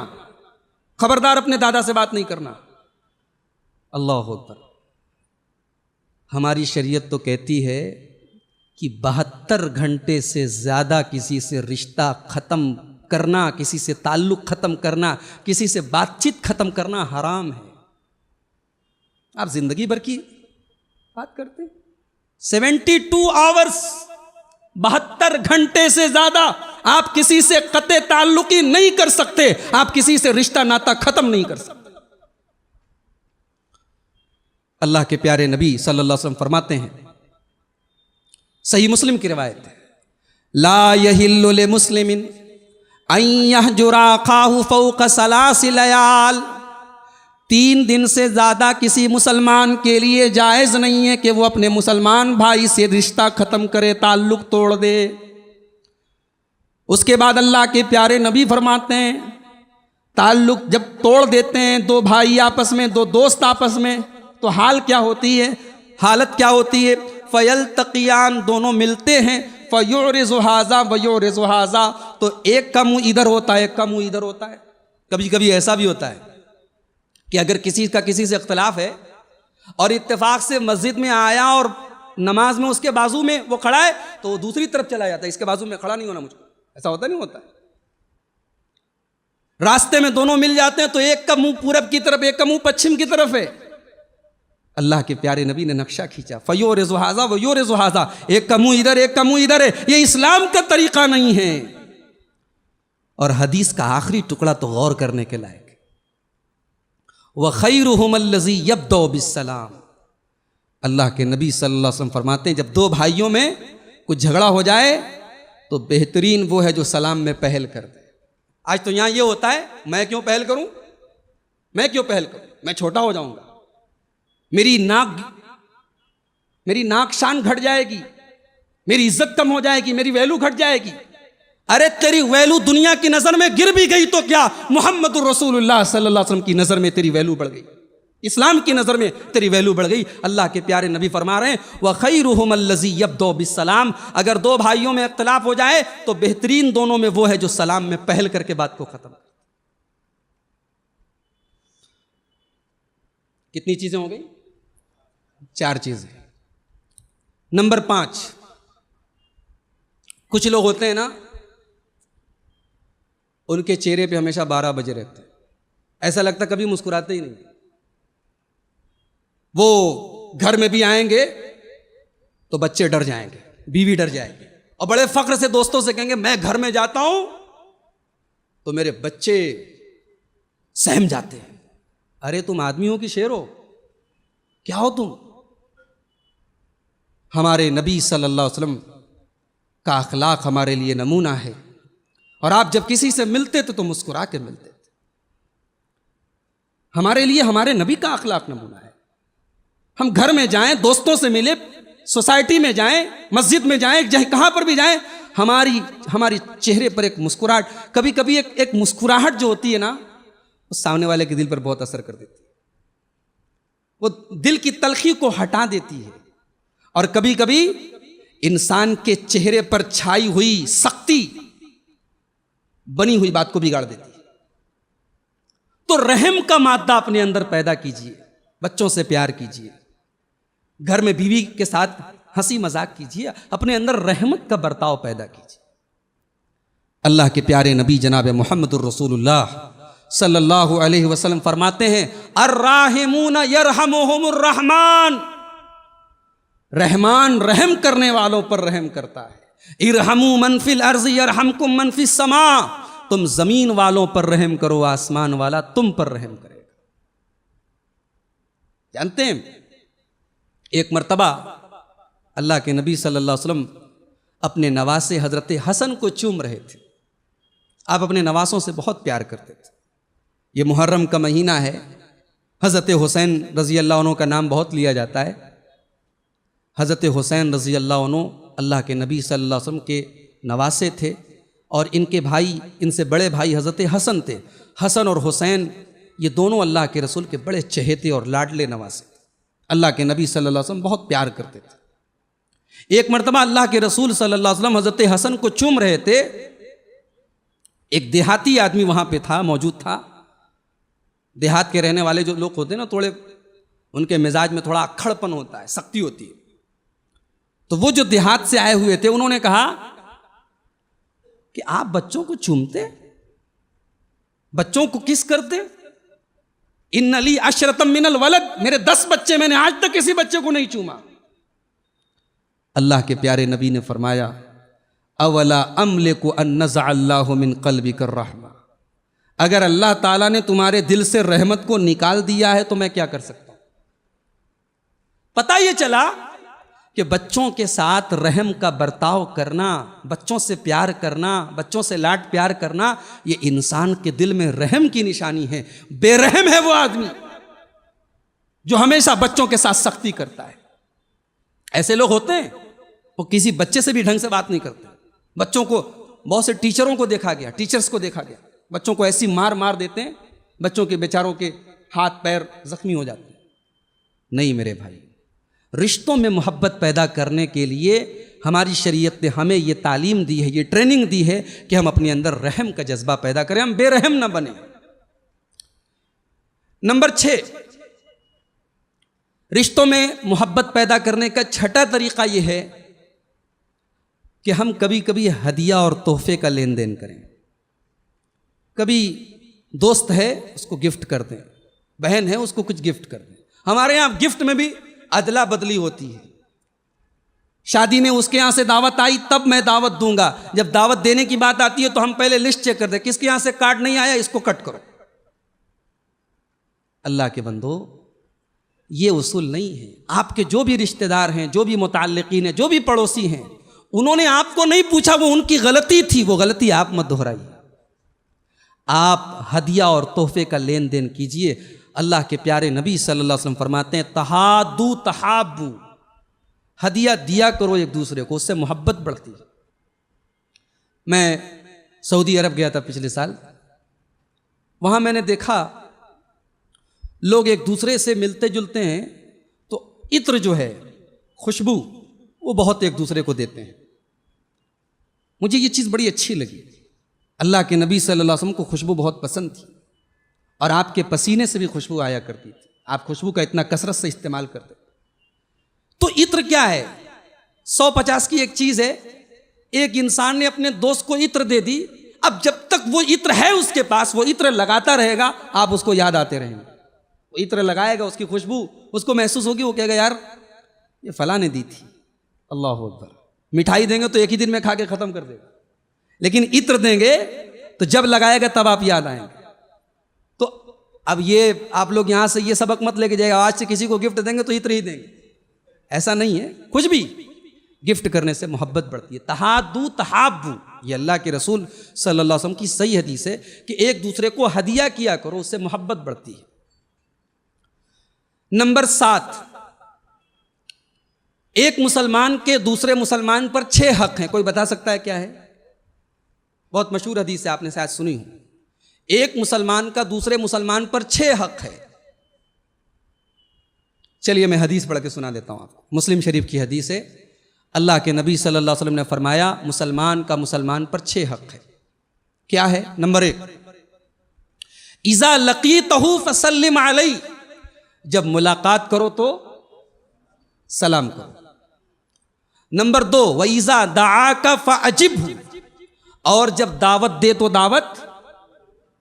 खबरदार अपने दादा से बात नहीं करना। अल्लाह अकबर। हमारी शरीयत तो कहती है कि 72 घंटे से ज्यादा किसी से रिश्ता खत्म करना, किसी से ताल्लुक खत्म करना, किसी से बातचीत खत्म करना हराम है। आप जिंदगी भर की बात करते हैं, 72 आवर्स, 72 घंटे से ज्यादा आप किसी से कते ताल्लुकी नहीं कर सकते, आप किसी से रिश्ता नाता खत्म नहीं कर सकते। अल्लाह के प्यारे नबी सल्लल्लाहु अलैहि वसल्लम फरमाते हैं, सही मुस्लिम की रिवायत है, ला यहिल्लु लिमुस्लिमिन अन यहजुरा अखाहु फौqa सलासी लयाल। 3 दिन से ज्यादा किसी मुसलमान के लिए जायज नहीं है कि वो अपने मुसलमान भाई से रिश्ता खत्म करे, ताल्लुक तोड़ दे। उसके बाद अल्लाह के प्यारे नबी फरमाते हैं, ताल्लुक जब तोड़ देते हैं 2 भाई आपस में, 2 दोस्त आपस में, तो हाल क्या होती है, हालत क्या होती है, फयल्तक़ियान, दोनों मिलते हैं, फयुरिज़ु हाज़ा वयुरिज़ु हाज़ा, तो एक का मुंह इधर होता है, एक का मुंह इधर होता है। कभी कभी ऐसा भी होता है कि अगर किसी का किसी से इख्तलाफ है और इत्तेफाक से मस्जिद में आया और नमाज में उसके बाजू में वो खड़ा है, तो वो दूसरी तरफ चला जाता है, इसके बाजू में खड़ा नहीं होना मुझको। ऐसा होता नहीं होता? रास्ते में दोनों मिल जाते हैं तो एक का मुंह पूरब की तरफ, एक का मुंह पश्चिम की तरफ है। अल्लाह के प्यारे नबी ने नक्शा खींचा, फयोरिज़ु हाज़ा वयोरिज़ु हाज़ा, एक का मुंह इधर, एक का मुंह इधर है। ये इस्लाम का तरीका नहीं है। और हदीस का आखिरी टुकड़ा तो गौर करने के लायक, व खैरुहुम अल्लज़ी यब्दउ बिस्सलाम। अल्लाह के नबी सल्लल्लाहु अलैहि वसल्लम फरमाते हैं, जब 2 भाइयों में कुछ झगड़ा हो जाए तो बेहतरीन वो है जो सलाम में पहल कर दे। आज तो यहां ये होता है, मैं क्यों पहल करूं, मैं क्यों पहल करूं, मैं छोटा हो जाऊंगा, मेरी नाक शान घट जाएगी, मेरी इज्जत कम हो जाएगी, मेरी वैल्यू घट जाएगी। अरे तेरी वैल्यू दुनिया की नजर में गिर भी गई तो क्या, मुहम्मदुर रसूलुल्लाह सल्लल्लाहु अलैहि वसल्लम की नजर में तेरी वैल्यू बढ़ गई, इस्लाम की नजर में तेरी वैल्यू बढ़ गई। अल्लाह के प्यारे नबी फरमा रहे हैं, व खैरुहुम अल्लज़ी यब्दउ बिस्सलाम। अगर 2 भाइयों में इख्तिलाफ हो जाए तो बेहतरीन दोनों में वो है जो सलाम में पहल करके बात को खत्म। कितनी चीजें हो गई? 4 चीजें। नंबर 5, कुछ लोग होते हैं ना, उनके चेहरे पे हमेशा 12 बजे रहते हैं, ऐसा लगता कभी मुस्कुराते ही नहीं। वो घर में भी आएंगे तो बच्चे डर जाएंगे, बीवी डर जाएगी, और बड़े फख्र से दोस्तों से कहेंगे मैं घर में जाता हूं तो मेरे बच्चे सहम जाते हैं। अरे तुम आदमी हो कि शेर हो, क्या हो तुम? हमारे नबी सल्लल्लाहु अलैहि वसल्लम का अखलाक हमारे लिए नमूना है, और आप जब किसी से मिलते थे तो मुस्कुरा के मिलते थे। हमारे लिए हमारे नबी का अखलाक नमूना है। हम घर में जाएं, दोस्तों से मिले, सोसाइटी में जाएं, मस्जिद में जाएं, चाहे कहां पर भी जाएं, हमारी चेहरे पर एक मुस्कुराहट, कभी कभी एक मुस्कुराहट जो होती है ना, वो सामने वाले के दिल पर बहुत असर कर देती है, वो दिल की तलखी को हटा देती है। और कभी कभी इंसान के चेहरे पर छाई हुई सख्ती बनी हुई बात को बिगाड़ देती है। तो रहम का मादा अपने अंदर पैदा कीजिए, बच्चों से प्यार कीजिए, घर में बीवी के साथ हंसी मजाक कीजिए, अपने अंदर रहमत का बर्ताव पैदा कीजिए। अल्लाह के प्यारे नबी जनाब मुहम्मदुर रसूलुल्लाह सल्लल्लाहु अलैहि वसल्लम फरमाते हैं, अर्राहिमून यरहमुहुमुर रहमान। रहमान रहम करने वालों पर रहम करता है। इरहमू मन फिल अर्ज़ यरहमकुम मन फिस समा। तुम जमीन वालों पर रहम करो, आसमान वाला तुम पर रहम करेगा। जानते हैं, एक मर्तबा अल्लाह के नबी सल्लल्लाहु अलैहि वसल्लम अपने नवासे हजरत हसन को चूम रहे थे। आप अपने नवासों से बहुत प्यार करते थे। ये मुहर्रम का महीना है, हजरत हुसैन रजी अल्लाह अन्हु का नाम बहुत लिया जाता है। हज़रत हुसैन रज़ी अल्लाह अन्हु अल्लाह के नबी सल्लल्लाहु अलैहि वसल्लम के नवासे थे और इनके भाई, इनसे बड़े भाई हज़रत हसन थे। हसन और हुसैन ये दोनों अल्लाह के रसूल के बड़े चहेते और लाडले नवासे थे। अल्लाह के नबी सल्लल्लाहु अलैहि वसल्लम बहुत प्यार करते थे। एक मरतबा अल्लाह के रसूल सल्लल्लाहु अलैहि वसल्लम हज़रत हसन को चूम रहे थे। एक देहाती आदमी वहाँ पे था, मौजूद था। देहात के रहने वाले जो लोग होते हैं ना, थोड़े उनके मिजाज में थोड़ा अक्खड़पन होता है, सख्ती होती है। तो वो जो देहात से आए हुए थे, उन्होंने कहा कि आप बच्चों को चूमते, बच्चों को किस करते? इन्न ली अशरतम मिनल वलद, मेरे 10 बच्चे, मैंने आज तक किसी बच्चे को नहीं चूमा। अल्लाह के प्यारे नबी ने फरमाया, अवला अमलिकु अन नज़अल्लाहु मिन क़ल्बिकर रहमा, अगर अल्लाह ताला ने तुम्हारे दिल से रहमत को निकाल दिया है तो मैं क्या कर सकता हूं। पता ये चला कि बच्चों के साथ रहम का बर्ताव करना, बच्चों से प्यार करना, बच्चों से लाड प्यार करना, ये इंसान के दिल में रहम की निशानी है। बेरहम है वो आदमी जो हमेशा बच्चों के साथ सख्ती करता है। ऐसे लोग होते हैं, वो किसी बच्चे से भी ढंग से बात नहीं करते। बच्चों को, बहुत से टीचरों को देखा गया, टीचर्स को देखा गया, बच्चों को ऐसी मार मार देते हैं, बच्चों के बेचारों के हाथ पैर जख्मी हो जाते हैं। नहीं मेरे भाई, रिश्तों में मोहब्बत पैदा करने के लिए हमारी शरीयत ने हमें ये तालीम दी है, ये ट्रेनिंग दी है कि हम अपने अंदर रहम का जज्बा पैदा करें, हम बेरहम ना बने। नंबर 6, रिश्तों में मोहब्बत पैदा करने का छठा तरीका यह है कि हम कभी कभी हदिया और तोहफे का लेन देन करें। कभी दोस्त है उसको गिफ्ट कर दें, बहन है उसको कुछ गिफ्ट कर दें। हमारे यहाँ गिफ्ट में भी अदला बदली होती है। शादी में उसके यहाँ से दावत आई तब मैं दावत दूंगा, जब दावत देने की बात आती है तो हम पहले लिस्ट चेक करते हैं, किसके यहाँ से कार्ड नहीं आया इसको कट करो। अल्लाह के बंदो, ये उसूल नहीं है। आपके जो भी रिश्तेदार हैं, जो भी मुताल्लिकीन हैं, जो भी पड़ोसी हैं, उन्होंने आपको नहीं पूछा, वो उनकी गलती थी, वो गलती आप मत दोहराइए। आप हदिया और तोहफे का लेन देन कीजिए। अल्लाह के प्यारे नबी सल्लल्लाहु अलैहि वसल्लम फरमाते हैं, तहादू तहाबू, हदिया दिया करो एक दूसरे को, उससे मोहब्बत बढ़ती है। मैं सऊदी अरब गया था पिछले साल, वहाँ मैंने देखा लोग एक दूसरे से मिलते जुलते हैं तो इत्र जो है, खुशबू, वो बहुत एक दूसरे को देते हैं। मुझे ये चीज़ बड़ी अच्छी लगी। अल्लाह के नबी सल्लल्लाहु अलैहि वसल्लम को खुशबू बहुत पसंद थी और आपके पसीने से भी खुशबू आया करती थी। आप खुशबू का इतना कसरत से इस्तेमाल करते। तो इत्र क्या है? 150 की एक चीज़ है। एक इंसान ने अपने दोस्त को इत्र दे दी, अब जब तक वो इत्र है उसके पास, वो इत्र लगाता रहेगा, आप उसको याद आते रहेंगे। वो इत्र लगाएगा, उसकी खुशबू उसको महसूस होगी, वो कहेगा यार ये फला ने दी थी। अल्लाह अकबर। मिठाई देंगे तो एक ही दिन में खा के ख़त्म कर देगा, लेकिन इत्र देंगे तो जब लगाएगा तब आप याद आएंगे। तो अब ये आप लोग यहाँ से ये सबक मत लेके जाएगा, आज से किसी को गिफ्ट देंगे तो इत्र ही देंगे, ऐसा नहीं है। कुछ भी गिफ्ट करने से मोहब्बत बढ़ती है। तहादू तहाबू, ये अल्लाह के रसूल सल्लल्लाहु अलैहि वसल्लम की सही हदीस है कि एक दूसरे को हदिया किया करो, उससे मोहब्बत बढ़ती है। नंबर 7, एक मुसलमान के दूसरे मुसलमान पर 6 हक हैं। कोई बता सकता है क्या है? बहुत मशहूर हदीस है, आपने शायद सुनी हो। एक मुसलमान का दूसरे मुसलमान पर 6 हक है। चलिए मैं हदीस पढ़ के सुना देता हूं आपको। मुस्लिम शरीफ की हदीस है। अल्लाह के नबी सल्लल्लाहु अलैहि वसल्लम ने फरमाया, मुसलमान का मुसलमान पर 6 हक है। क्या है? नंबर 1, इज़ा लक़ीतहु फसल्लिम अलैहि, जब मुलाकात करो तो सलाम करो। नंबर 2, वइज़ा दआका फअजिबहु, और जब दावत दे तो दावत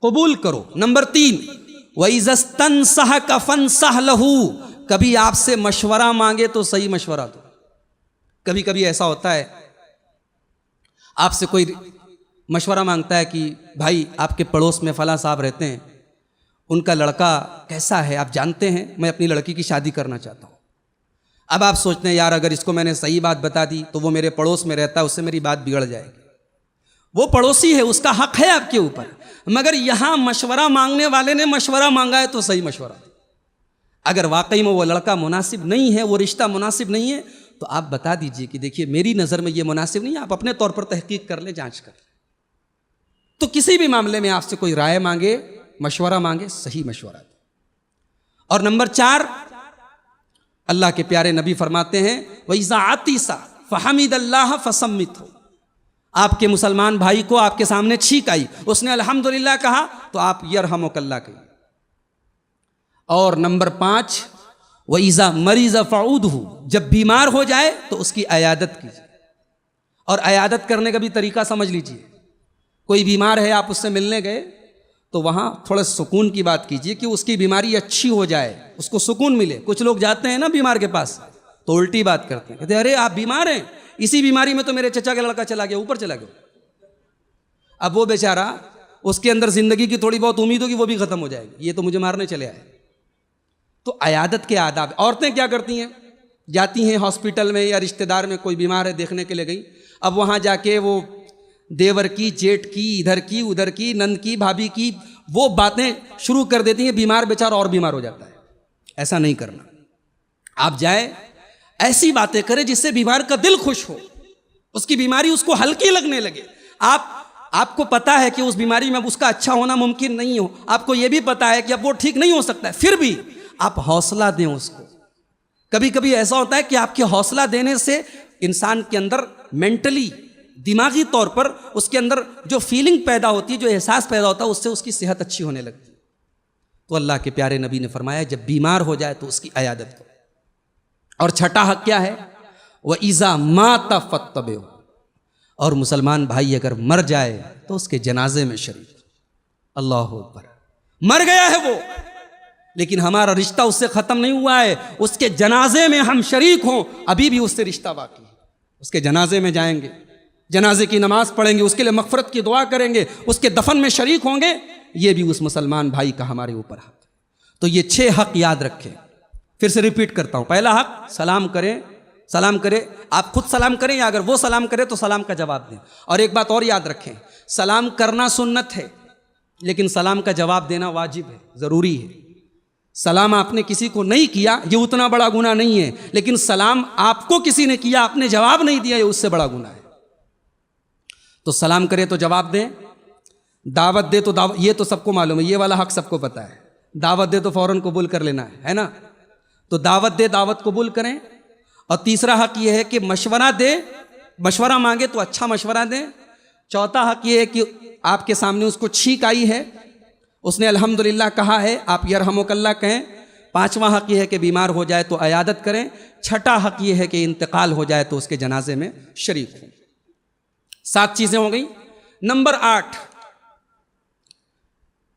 कबूल करो। नंबर 3, वइज़स्तनसहका फनसह लहू, कभी आपसे मशवरा मांगे तो सही मशवरा दो। कभी कभी ऐसा होता है, आपसे कोई मशवरा मांगता है कि भाई आपके पड़ोस में फला साहब रहते हैं, उनका लड़का कैसा है आप जानते हैं, मैं अपनी लड़की की शादी करना चाहता हूँ। अब आप सोचते हैं यार अगर इसको मैंने सही बात बता दी तो वो मेरे पड़ोस में रहता है, उससे मेरी बात बिगड़ जाएगी। वो पड़ोसी है, उसका हक है आपके ऊपर, मगर यहाँ मशवरा मांगने वाले ने मशवरा मांगा है तो सही मशवरा। अगर वाकई में वो लड़का मुनासिब नहीं है, वो रिश्ता मुनासिब नहीं है, तो आप बता दीजिए कि देखिए मेरी नज़र में ये मुनासिब नहीं है, आप अपने तौर पर तहकीक कर लें, जांच कर। तो किसी भी मामले में आपसे कोई राय मांगे, मशवरा मांगे, सही मशवरा दें। और नंबर 4, अल्लाह के प्यारे नबी फरमाते हैं वइज़ा आतिसा फहमिदल्लाह फसम्मित हो। आपके मुसलमान भाई को आपके सामने छींक आई, उसने अल्हम्दुलिल्लाह कहा तो आप यरहमुकल्लाह कहिए। और नंबर 5, वइज़ा मरीज़ फ़ऊदहु, जब बीमार हो जाए तो उसकी अयादत कीजिए। और अयादत करने का भी तरीका समझ लीजिए। कोई बीमार है, आप उससे मिलने गए तो वहाँ थोड़ा सुकून की बात कीजिए कि उसकी बीमारी अच्छी हो जाए, उसको सुकून मिले। कुछ लोग जाते हैं ना बीमार के पास तो उल्टी बात करते हैं, कहते हैं अरे आप बीमार हैं, इसी बीमारी में तो मेरे चचा का लड़का चला गया, ऊपर चला गया। अब वो बेचारा, उसके अंदर जिंदगी की थोड़ी बहुत उम्मीद होगी, वो भी खत्म हो जाएगी, ये तो मुझे मारने चले आए। तो अयादत के आदाब। औरतें क्या करती हैं, जाती हैं हॉस्पिटल में या रिश्तेदार में कोई बीमार है देखने के लिए गई, अब वहाँ जाके वो देवर की, जेठ की, इधर की, उधर की, नंद की, भाभी की वो बातें शुरू कर देती हैं, बीमार बेचारा और बीमार हो जाता है। ऐसा नहीं करना। आप जाए, ऐसी बातें करें जिससे बीमार का दिल खुश हो, उसकी बीमारी उसको हल्की लगने लगे। आपको पता है कि उस बीमारी में उसका अच्छा होना मुमकिन नहीं हो, आपको यह भी पता है कि अब वो ठीक नहीं हो सकता है, फिर भी आप हौसला दें उसको। कभी कभी ऐसा होता है कि आपके हौसला देने से इंसान के अंदर मेंटली, दिमागी तौर पर उसके अंदर जो फीलिंग पैदा होती है, जो एहसास पैदा होता है, उससे उसकी सेहत अच्छी होने लगती है। तो अल्लाह के प्यारे नबी ने फरमाया जब बीमार हो जाए तो उसकी अयादत करो। और छठा हक क्या है, वह इज़ा माता फत्तबे, और मुसलमान भाई अगर मर जाए तो उसके जनाजे में शरीक। अल्लाह अकबर, मर गया है वो, लेकिन हमारा रिश्ता उससे ख़त्म नहीं हुआ है, उसके जनाजे में हम शरीक हों, अभी भी उससे रिश्ता बाकी है। उसके जनाजे में जाएंगे, जनाजे की नमाज पढ़ेंगे, उसके लिए मग़फ़िरत की दुआ करेंगे, उसके दफन में शरीक होंगे, ये भी उस मुसलमान भाई का हमारे ऊपर हक है। तो ये 6 हक याद रखें। फिर से रिपीट करता हूँ। पहला हक, सलाम करें, सलाम करें, आप खुद सलाम करें या अगर वो सलाम करे तो सलाम का जवाब दें। और एक बात और याद रखें, सलाम करना सुन्नत है, लेकिन सलाम का जवाब देना वाजिब है, ज़रूरी है। सलाम आपने किसी को नहीं किया, ये उतना बड़ा गुनाह नहीं है, लेकिन सलाम आपको किसी ने किया, आपने जवाब नहीं दिया, ये उससे बड़ा गुनाह है। तो सलाम करे तो जवाब दें, दावत दे तो दावत, ये तो सबको मालूम है, ये वाला हक सबको पता है। दावत दे तो फौरन कबूल कर लेना है ना। तो दावत दे, दावत कबूल करें। और तीसरा हक ये है कि मशवरा दे, मशवरा मांगे तो अच्छा मशवरा दें। चौथा हक ये है कि आपके सामने उसको छींक आई है, उसने अल्हम्दुलिल्लाह कहा है, आप यरहमुकल्लाह कहें। पांचवा हक ये है कि बीमार हो जाए तो अयादत करें। छठा हक ये है कि इंतकाल हो जाए तो उसके जनाजे में शरीक हों। 7 चीज़ें हो गई। नंबर 8,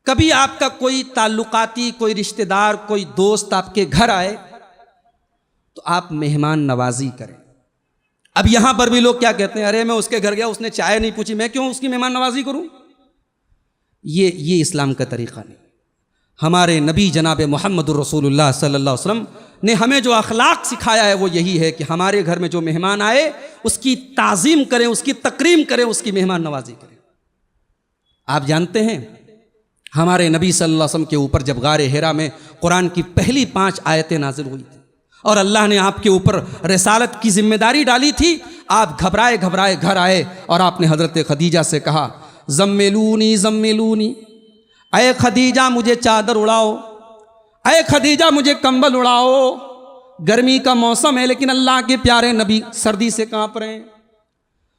कभी आपका कोई ताल्लुकाती, कोई रिश्तेदार, कोई दोस्त आपके घर आए तो आप मेहमान नवाजी करें। अब यहां पर भी लोग क्या कहते हैं, अरे मैं उसके घर गया, उसने चाय नहीं पूछी, मैं क्यों उसकी मेहमान नवाजी करूं। ये इस्लाम का तरीक़ा नहीं। हमारे नबी जनाब मोहम्मदुर रसूलुल्लाह सल्लल्लाहु अलैहि वसल्लम ने हमें जो अखलाक सिखाया है वो यही है कि हमारे घर में जो मेहमान आए उसकी ताज़ीम करें, उसकी तकरीम करें, उसकी मेहमान नवाजी करें। आप जानते हैं हमारे नबी सल्लल्लाहु अलैहि वसल्लम के ऊपर जब गारे हिरा में कुरान की पहली 5 आयतें नाजिल हुई थी और अल्लाह ने आपके ऊपर रिसालत की जिम्मेदारी डाली थी, आप घबराए घबराए घर आए और आपने हज़रत खदीजा से कहा, ज़म्मिलूनी ज़म्मिलूनी, अय खदीजा मुझे चादर उड़ाओ, अय खदीजा मुझे कंबल उड़ाओ। गर्मी का मौसम है लेकिन अल्लाह के प्यारे नबी सर्दी से कांप रहे हैं।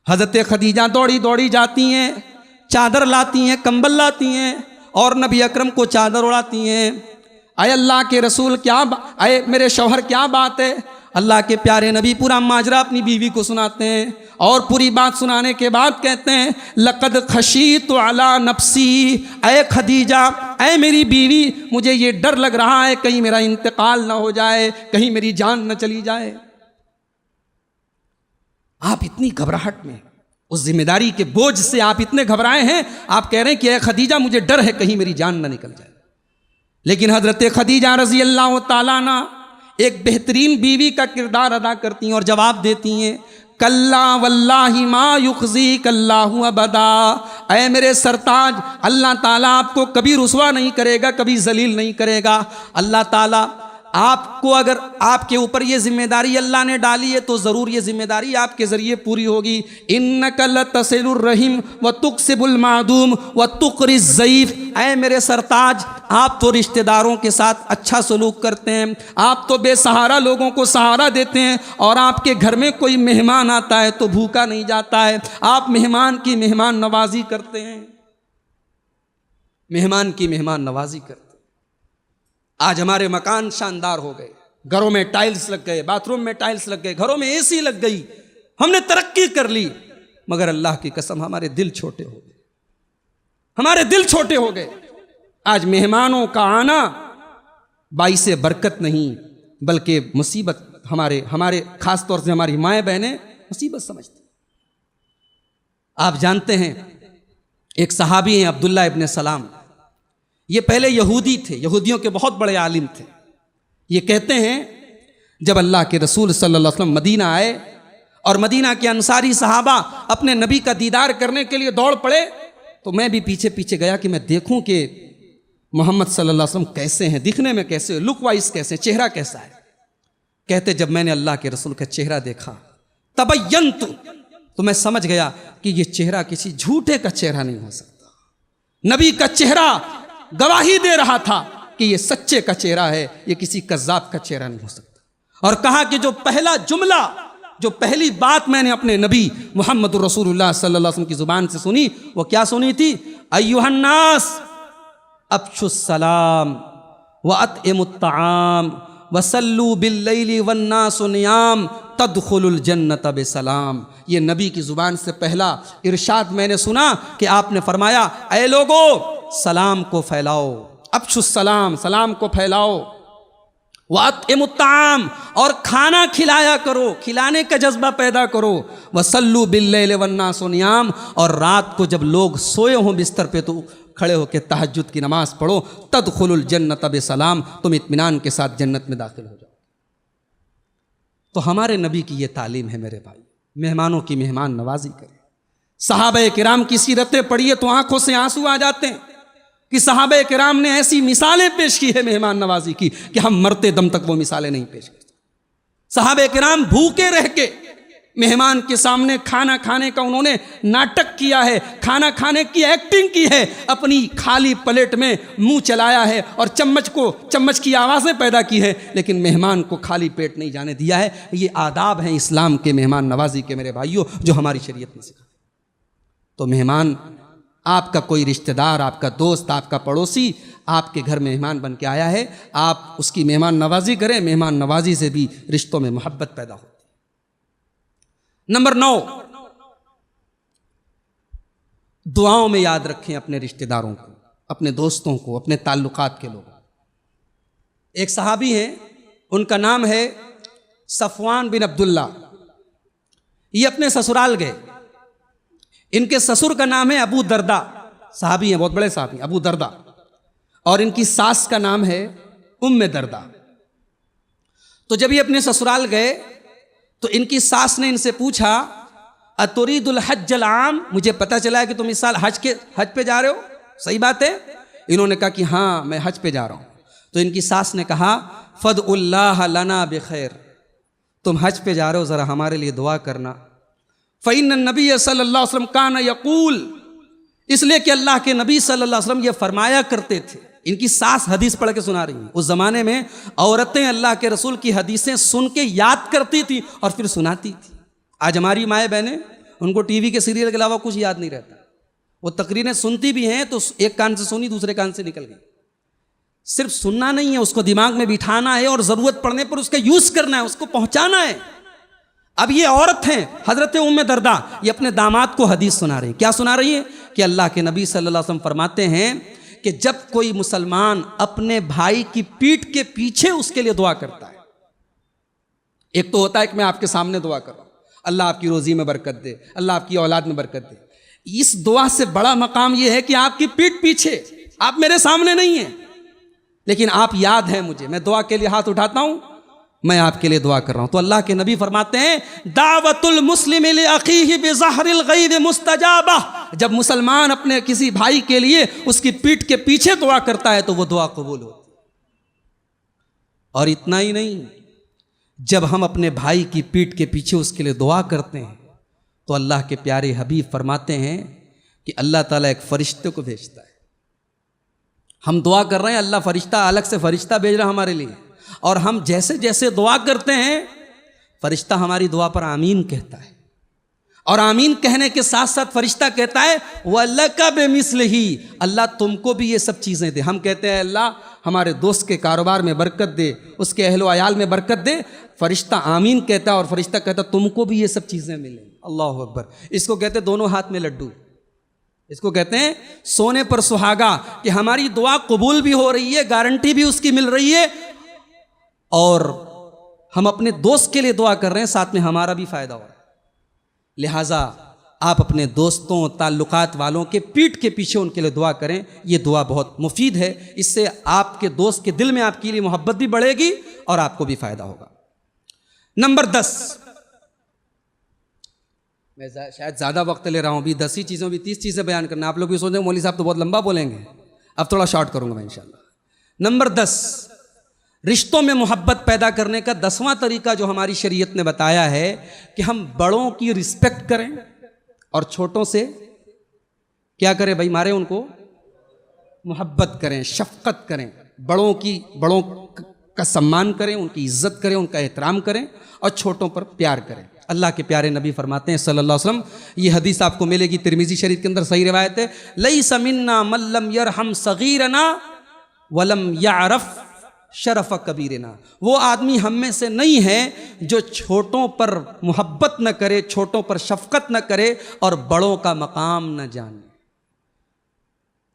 हज़रत खदीजा दौड़ी दौड़ी जाती हैं, चादर लाती हैं, कंबल लाती हैं और नबी अकरम को चादर उड़ाती हैं। अय अल्लाह के रसूल अय मेरे शौहर क्या बात है। अल्लाह के प्यारे नबी पूरा माजरा अपनी बीवी को सुनाते हैं और पूरी बात सुनाने के बाद कहते हैं, लक़द खशीतु अला नफ्सी, अय खदीजा, अय मेरी बीवी, मुझे ये डर लग रहा है कहीं मेरा इंतकाल ना हो जाए, कहीं मेरी जान न चली जाए। आप इतनी घबराहट में, उस जिम्मेदारी के बोझ से आप इतने घबराए हैं, आप कह रहे हैं कि अय खदीजा मुझे डर है कहीं मेरी जान ना निकल जाए। लेकिन हज़रत खदीजा रज़ी अल्लाह ताला अन्हा एक बेहतरीन बीवी का किरदार अदा करती हैं और जवाब देती हैं, कल्ला वल्लाहि मा युखज़ी कल्लाहु अबदा, ऐ मेरे सरताज, अल्लाह ताला आपको कभी रुसवा नहीं करेगा, कभी जलील नहीं करेगा। अल्लाह ताला आपको अगर आपके ऊपर ये जिम्मेदारी अल्लाह ने डाली है तो ज़रूर ये जिम्मेदारी आपके ज़रिए पूरी होगी। इन्नका लतसिलुर रहीम व तुक्सिबुल मादूम व तुक़रिज़ ज़ईफ़। ऐ मेरे सरताज, आप तो रिश्तेदारों के साथ अच्छा सलूक करते हैं, आप तो बेसहारा लोगों को सहारा देते हैं, और आपके घर में कोई मेहमान आता है तो भूखा नहीं जाता है। आप मेहमान की मेहमान नवाजी करते हैं, मेहमान की मेहमान नवाजी करते हैं। आज हमारे मकान शानदार हो गए, घरों में टाइल्स लग गए, बाथरूम में टाइल्स लग गए, घरों में एसी लग गई, हमने तरक्की कर ली, मगर अल्लाह की कसम हमारे दिल छोटे हो गए, हमारे दिल छोटे हो गए। आज मेहमानों का आना बाइसे बरकत नहीं बल्कि मुसीबत हमारे खास तौर से हमारी माएँ बहनें मुसीबत समझती। आप जानते हैं एक सहाबी हैं अब्दुल्ला इब्न सलाम, ये पहले यहूदी थे, यहूदियों के बहुत बड़े आलिम थे। ये कहते हैं जब अल्लाह के रसूल सल्लल्लाहु अलैहि वसल्लम मदीना आए और मदीना के अंसारी सहाबा अपने नबी का दीदार करने के लिए दौड़ पड़े, तो मैं भी पीछे पीछे गया कि मैं देखूं कि मोहम्मद सल्लल्लाहु अलैहि वसल्लम कैसे हैं, दिखने में कैसे, लुक वाइज कैसे, चेहरा कैसा है। कहते जब मैंने अल्लाह के रसूल का चेहरा देखा तबय्यन्तु, तो मैं समझ गया कि ये चेहरा किसी झूठे का चेहरा नहीं हो सकता। नबी का चेहरा गवाही दे रहा था कि ये सच्चे का चेहरा है, ये किसी कज़्ज़ाब का चेहरा नहीं हो सकता। और कहा कि जो पहला जुमला, जो पहली बात मैंने अपने नबी मुहम्मद रसूलुल्लाह सल्लल्लाहु अलैहि वसल्लम की जुबान से सुनी, वो क्या सुनी थी? अय्युहन्नास अफ्शुस सलाम व अतइमुत तआम वसल्लू बिल्लैलि वन्नासु नियाम तदखुलुल जन्नत बिसलाम। ये नबी की जुबान से पहला इरशाद मैंने सुना कि आपने फरमाया, ऐ लोगो सलाम को फैलाओ, अफ्शुस सलाम, सलाम को फैलाओ, वातिमुत ताम, और खाना खिलाया करो, खिलाने का जज्बा पैदा करो, वसल्लू बिल्लैलि वन्नासु नियाम, और रात को जब लोग सोए हों बिस्तर पे तो खड़े होकर तहज्जुद की नमाज पढ़ो, तदखुलुल जन्नत बिसलाम, तुम इत्मीनान के साथ जन्नत में दाखिल हो जाओ। तो हमारे नबी की ये तालीम है मेरे भाई, मेहमानों की मेहमान नवाजी करें। सहाबा किराम की सीरतें पढ़िए तो आंखों से आंसू आ जाते हैं कि सहाबा किराम ने ऐसी मिसालें पेश की है मेहमान नवाजी की कि हम मरते दम तक वो मिसालें नहीं पेश कर सकते। सहाबा किराम भूखे रह के मेहमान के सामने खाना खाने का उन्होंने नाटक किया है, खाना खाने की एक्टिंग की है, अपनी खाली प्लेट में मुंह चलाया है और चम्मच की आवाज़ें पैदा की है, लेकिन मेहमान को खाली पेट नहीं जाने दिया है। ये आदाब हैं इस्लाम के मेहमान नवाजी के मेरे भाइयों, जो हमारी शरीयत में सिखाते। तो मेहमान, आपका कोई रिश्तेदार, आपका दोस्त, आपका पड़ोसी आपके घर मेहमान बन के आया है, आप उसकी मेहमान नवाजी करें। मेहमान नवाजी से भी रिश्तों में मोहब्बत पैदा होती है। नंबर 9, दुआओं में याद रखें अपने रिश्तेदारों को, अपने दोस्तों को, अपने ताल्लुकात के लोगों को। एक सहाबी हैं, उनका नाम है सफवान बिन अब्दुल्ला। ये अपने ससुराल गए। इनके ससुर का नाम है अबू दरदा, सहाबी हैं, बहुत बड़े सहाबी, अबू दरदा, और इनकी सास का नाम है उम्मे दरदा। तो जब ये अपने ससुराल गए तो इनकी सास ने इनसे पूछा, अतुरीदुल हज्जल आम, मुझे पता चला है कि तुम इस साल हज पे जा रहे हो, सही बात है? इन्होंने कहा कि हाँ, मैं हज पे जा रहा हूँ। तो इनकी सास ने कहा, फदउल्लाह लना बिखैर, तुम हज पे जा रहे हो, ज़रा हमारे लिए दुआ करना। फ़इन्न नबी सल्लल्लाहु अलैहि वसल्लम कान यक़ूल, इसलिए कि अल्लाह के नबी सल्लल्लाहु अलैहि वसल्लम ये फरमाया करते थे। इनकी सास हदीस पढ़ के सुना रही हैं। उस ज़माने में औरतें अल्लाह के रसूल की हदीसें सुन के याद करती थी और फिर सुनाती थी। आज हमारी माएँ बहनें, उनको टीवी के सीरियल के अलावा कुछ याद नहीं रहता। वो तकरीरें सुनती भी हैं तो एक कान से सुनी, दूसरे कान से निकल गई। सिर्फ सुनना नहीं है, उसको दिमाग में बिठाना है और ज़रूरत पड़ने पर उसका यूज़ करना है, उसको पहुँचाना है। अब ये औरत हैं हज़रत उम्मे दरदा, ये अपने दामाद को हदीस सुना रही हैं। क्या सुना रही है? कि अल्लाह के नबी सल्लल्लाहु अलैहि वसल्लम फरमाते हैं कि जब कोई मुसलमान अपने भाई की पीठ के पीछे उसके लिए दुआ करता है, एक तो होता है कि मैं आपके सामने दुआ कर रहा हूँ, अल्लाह आपकी रोज़ी में बरकत दे, अल्लाह आपकी औलाद में बरकत दे। इस दुआ से बड़ा मकाम यह है कि आपकी पीठ पीछे, आप मेरे सामने नहीं हैं, लेकिन आप याद हैं मुझे, मैं दुआ के लिए हाथ उठाता हूँ, मैं आपके लिए दुआ कर रहा हूँ। तो अल्लाह के नबी फरमाते हैं, दावतुल मुस्लिम लि अखीहि बिज़हरिल गैब मुस्तजाबा, जब मुसलमान अपने किसी भाई के लिए उसकी पीठ के पीछे दुआ करता है तो वो दुआ कबूल होती है। और इतना ही नहीं, जब हम अपने भाई की पीठ के पीछे उसके लिए दुआ करते हैं तो अल्लाह के प्यारे हबीब फरमाते हैं कि अल्लाह ताला एक फरिश्ते को भेजता है। हम दुआ कर रहे हैं, अल्लाह फरिश्ता अलग से फरिश्ता भेज रहा है हमारे लिए, और हम जैसे जैसे दुआ करते हैं फरिश्ता हमारी दुआ पर आमीन कहता है, और आमीन कहने के साथ साथ फरिश्ता कहता है वल्लका बेमिस्लिही, अल्लाह तुमको भी ये सब चीज़ें दे। हम कहते हैं अल्लाह हमारे दोस्त के कारोबार में बरकत दे, उसके अहलो अयाल में बरकत दे, फरिश्ता आमीन कहता है और फरिश्ता कहता है तुमको भी ये सब चीज़ें मिलें। अल्लाह अकबर। इसको कहते हैं दोनों हाथ में लड्डू, इसको कहते हैं सोने पर सुहागा, कि हमारी दुआ कबूल भी हो रही है, गारंटी भी उसकी मिल रही है, और हम अपने दोस्त के लिए दुआ कर रहे हैं, साथ में हमारा भी फायदा हो रहा है। लिहाजा आप अपने दोस्तों ताल्लुकात वालों के पीठ के पीछे उनके लिए दुआ करें, ये दुआ बहुत मुफीद है। इससे आपके दोस्त के दिल में आपके लिए मोहब्बत भी बढ़ेगी और आपको भी फायदा होगा। नंबर 10, मैं शायद ज़्यादा वक्त ले रहा हूँ, अभी 10 ही चीज़ों, भी 30 चीज़ें बयान करना। आप लोग भी सोचेंगे मौलवी साहब तो बहुत लंबा बोलेंगे, अब थोड़ा शॉर्ट करूँगा मैं इंशाल्लाह। नंबर 10, रिश्तों में मोहब्बत पैदा करने का 10वां तरीका जो हमारी शरीयत ने बताया है कि हम बड़ों की रिस्पेक्ट करें और छोटों से क्या करें भाई, मारे उनको मोहब्बत करें, शफकत करें, बड़ों का सम्मान करें, उनकी इज्जत करें, उनका एहतराम करें, और छोटों पर प्यार करें। अल्लाह के प्यारे नबी फरमाते हैं सल्लल्लाहु अलैहि वसल्लम, ये हदीस आपको मिलेगी तिरमिज़ी शरीफ के अंदर, सही रिवायत है, लैसा मिन्ना मल्लम यरहम सगीरना वलम यारफ शरफ कबीरना, वो आदमी हम में से नहीं है जो छोटों पर मोहब्बत न करे, छोटों पर शफकत न करे और बड़ों का मकाम न जाने।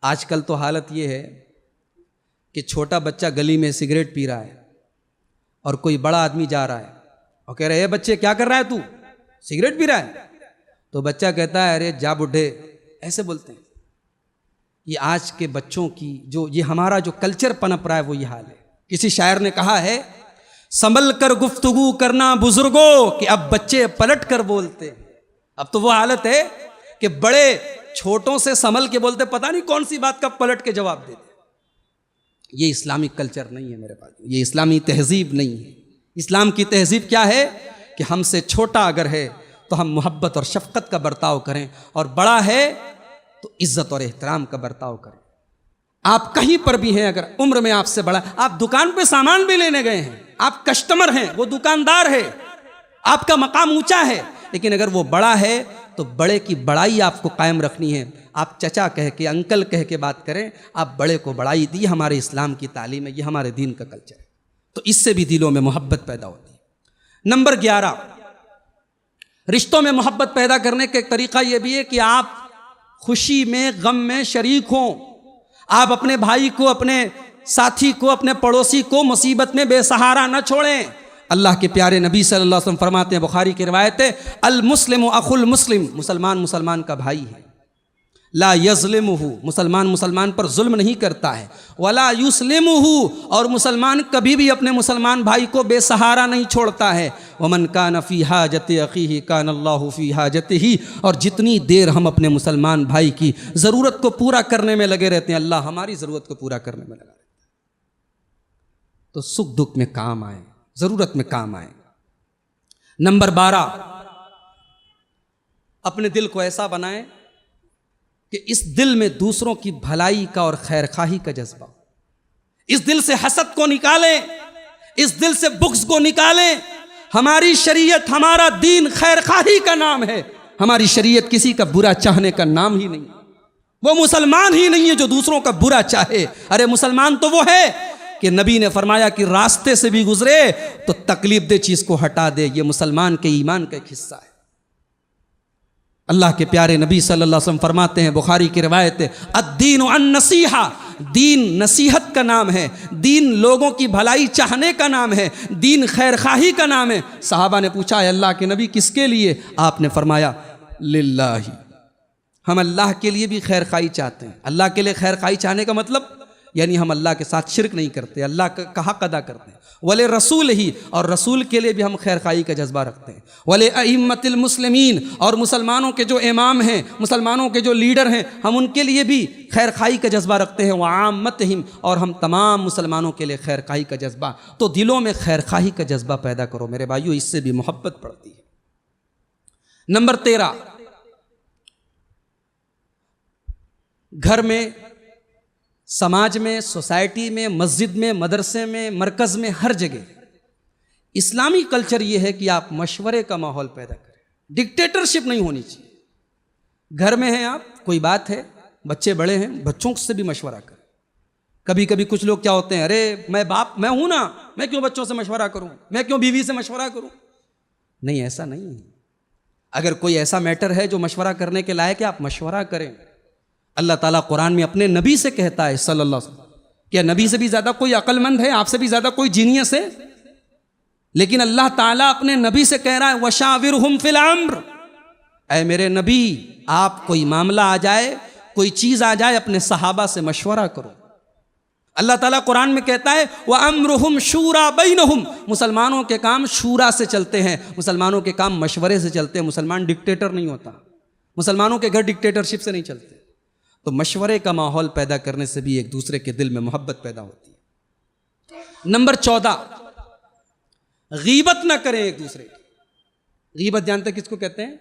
आजकल तो हालत ये है कि छोटा बच्चा गली में सिगरेट पी रहा है और कोई बड़ा आदमी जा रहा है और कह रहे हैं बच्चे क्या कर रहा है तू, सिगरेट पी रहा है? तो बच्चा कहता है अरे जा बुढ़े, ऐसे बोलते हैं। ये आज के बच्चों की जो ये हमारा जो कल्चर पनप रहा है वो ये हाल है। किसी शायर ने कहा है संभल कर गुफ्तगू करना बुजुर्गों, कि अब बच्चे पलट कर बोलते। अब तो वो हालत है कि बड़े छोटों से संभल के बोलते, पता नहीं कौन सी बात का पलट के जवाब देते। ये इस्लामिक कल्चर नहीं है मेरे पास, ये इस्लामी तहजीब नहीं है। इस्लाम की तहजीब क्या है कि हमसे छोटा अगर है तो हम मोहब्बत और शफकत का बर्ताव करें, और बड़ा है तो इज्जत और एहतराम का बर्ताव करें। आप कहीं पर भी हैं, अगर उम्र में आपसे बड़ा, आप दुकान पे सामान भी लेने गए हैं, आप कस्टमर हैं, वो दुकानदार है, आपका मकाम ऊंचा है, लेकिन अगर वो बड़ा है तो बड़े की बड़ाई आपको कायम रखनी है। आप चचा कह के, अंकल कह के बात करें, आप बड़े को बड़ाई दी। हमारे इस्लाम की तालीम है, ये हमारे दीन का कल्चर है, तो इससे भी दिलों में मोहब्बत पैदा होती है। नंबर 11, रिश्तों में मोहब्बत पैदा करने का एक तरीका यह भी है कि आप खुशी में गम में शरीक हों। आप अपने भाई को, अपने साथी को, अपने पड़ोसी को मुसीबत में बेसहारा न छोड़ें। अल्लाह के प्यारे नबी सल्लल्लाहु अलैहि वसल्लम फरमाते हैं, बुखारी की रिवायत है, अल मुस्लिम अखुल मुस्लिम, मुसलमान मुसलमान का भाई है, ला यज़लिमुहु, मुसलमान मुसलमान पर जुल्म नहीं करता है, वला युस्लिमुहु, और मुसलमान कभी भी अपने मुसलमान भाई को बेसहारा नहीं छोड़ता है। वमन कान फी हाजति अखीही कान अल्लाहु फी हाजतिही, और जितनी देर हम अपने मुसलमान भाई की ज़रूरत को पूरा करने में लगे रहते हैं, अल्लाह हमारी ज़रूरत को पूरा करने में लगा रहता है। तो सुख दुख में काम आए, ज़रूरत में काम आए। नंबर 12, अपने दिल को ऐसा बनाएं कि इस दिल में दूसरों की भलाई का और खैरखाही का जज्बा, इस दिल से हसद को निकालें, इस दिल से बुग़्ज़ को निकालें। हमारी शरीयत, हमारा दीन खैरखाही का नाम है। हमारी शरीयत किसी का बुरा चाहने का नाम ही नहीं। वो मुसलमान ही नहीं है जो दूसरों का बुरा चाहे। अरे मुसलमान तो वो है कि नबी ने फरमाया कि रास्ते से भी गुजरे तो तकलीफ दे चीज को हटा दे। ये मुसलमान के ईमान का एक हिस्सा है। अल्लाह के प्यारे नबी सल्लल्लाहु अलैहि वसल्लम फरमाते हैं, बुखारी की रिवायत है, अद्दीन अन-नसीहा, दीन नसीहत का नाम है, दीन लोगों की भलाई चाहने का नाम है, दीन खैरखाही का नाम है। सहाबा ने पूछा, अल्लाह के नबी किसके लिए? आपने फरमाया लिल्लाही, हम अल्लाह के लिए भी खैरखाही चाहते हैं। अल्लाह के लिए खैरखाही चाहने का मतलब यानी हम अल्लाह के साथ शिरक नहीं करते, अल्लाह का हक अदा करते हैं। वले रसूल ही, और रसूल के लिए भी हम खैर खाई का जज्बा रखते हैं। वले अइम्मतिल मुस्लिमीन, और मुसलमानों के जो इमाम हैं, मुसलमानों के जो लीडर हैं, हम उनके लिए भी खैर खाई का जज्बा रखते हैं। व आम्मतहिम, और हम तमाम मुसलमानों के लिए खैर खाई का जज्बा। तो दिलों में खैर खाई का जज्बा पैदा करो मेरे भाइयों, इससे भी मोहब्बत बढ़ती है। नंबर 13, घर में, समाज में, सोसाइटी में, मस्जिद में, मदरसे में, मरकज़ में, हर जगह इस्लामी कल्चर ये है कि आप मशवरे का माहौल पैदा करें। डिक्टेटरशिप नहीं होनी चाहिए। घर में हैं आप, कोई बात है, बच्चे बड़े हैं, बच्चों से भी मशवरा करें। कभी कभी कुछ लोग क्या होते हैं, अरे मैं बाप, मैं हूं ना, मैं क्यों बच्चों से मशवरा करूं, मैं क्यों बीवी से मशवरा करूं। नहीं, ऐसा नहीं है। अगर कोई ऐसा मैटर है जो मशवरा करने के लायक है, आप मशवरा करें। अल्लाह ताला कुरान में अपने नबी से कहता है सल्लल्लाहु अलैहि वसल्लम, क्या नबी से भी ज़्यादा कोई अक्लमंद है, आपसे भी ज़्यादा कोई जीनियस है? लेकिन अल्लाह ताला अपने नबी से कह रहा है वशाविरहुम फिल अम्र, ऐ मेरे नबी, आप कोई मामला आ जाए, कोई चीज़ आ जाए, अपने सहाबा से मशवरा करो। अल्लाह ताला कुरान में कहता है व अम्रुहुम शूरा बैनहुम, मुसलमानों के काम शूरा से चलते हैं, मुसलमानों के काम मशवरे से चलते हैं। मुसलमान डिक्टेटर नहीं होता, मुसलमानों के घर डिक्टेटरशिप से नहीं चलते। तो मशवरे का माहौल पैदा करने से भी एक दूसरे के दिल में मोहब्बत पैदा होती है। नंबर 14, गीबत ना करें एक दूसरे की। गीबत जानते किसको कहते हैं?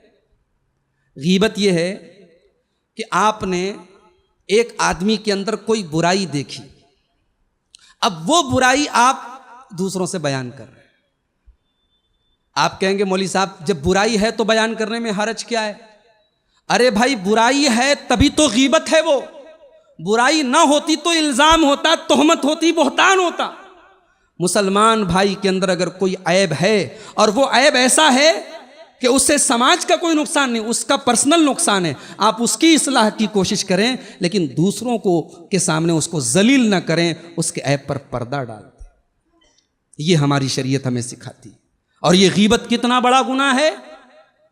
गीबत यह है कि आपने एक आदमी के अंदर कोई बुराई देखी, अब वो बुराई आप दूसरों से बयान कर रहे हैं। आप कहेंगे मौली साहब, जब बुराई है तो बयान करने में हर्ज क्या है? अरे भाई, बुराई है तभी तो गीबत है। वो बुराई ना होती तो इल्जाम होता, तोहमत होती, बोहतान होता। मुसलमान भाई के अंदर अगर कोई ऐब है और वो ऐब ऐसा है कि उससे समाज का कोई नुकसान नहीं, उसका पर्सनल नुकसान है, आप उसकी इस्लाह की कोशिश करें, लेकिन दूसरों को के सामने उसको जलील ना करें, उसके ऐब पर पर्दा डाल दें। ये हमारी शरीयत हमें सिखाती। और ये गीबत कितना बड़ा गुनाह है।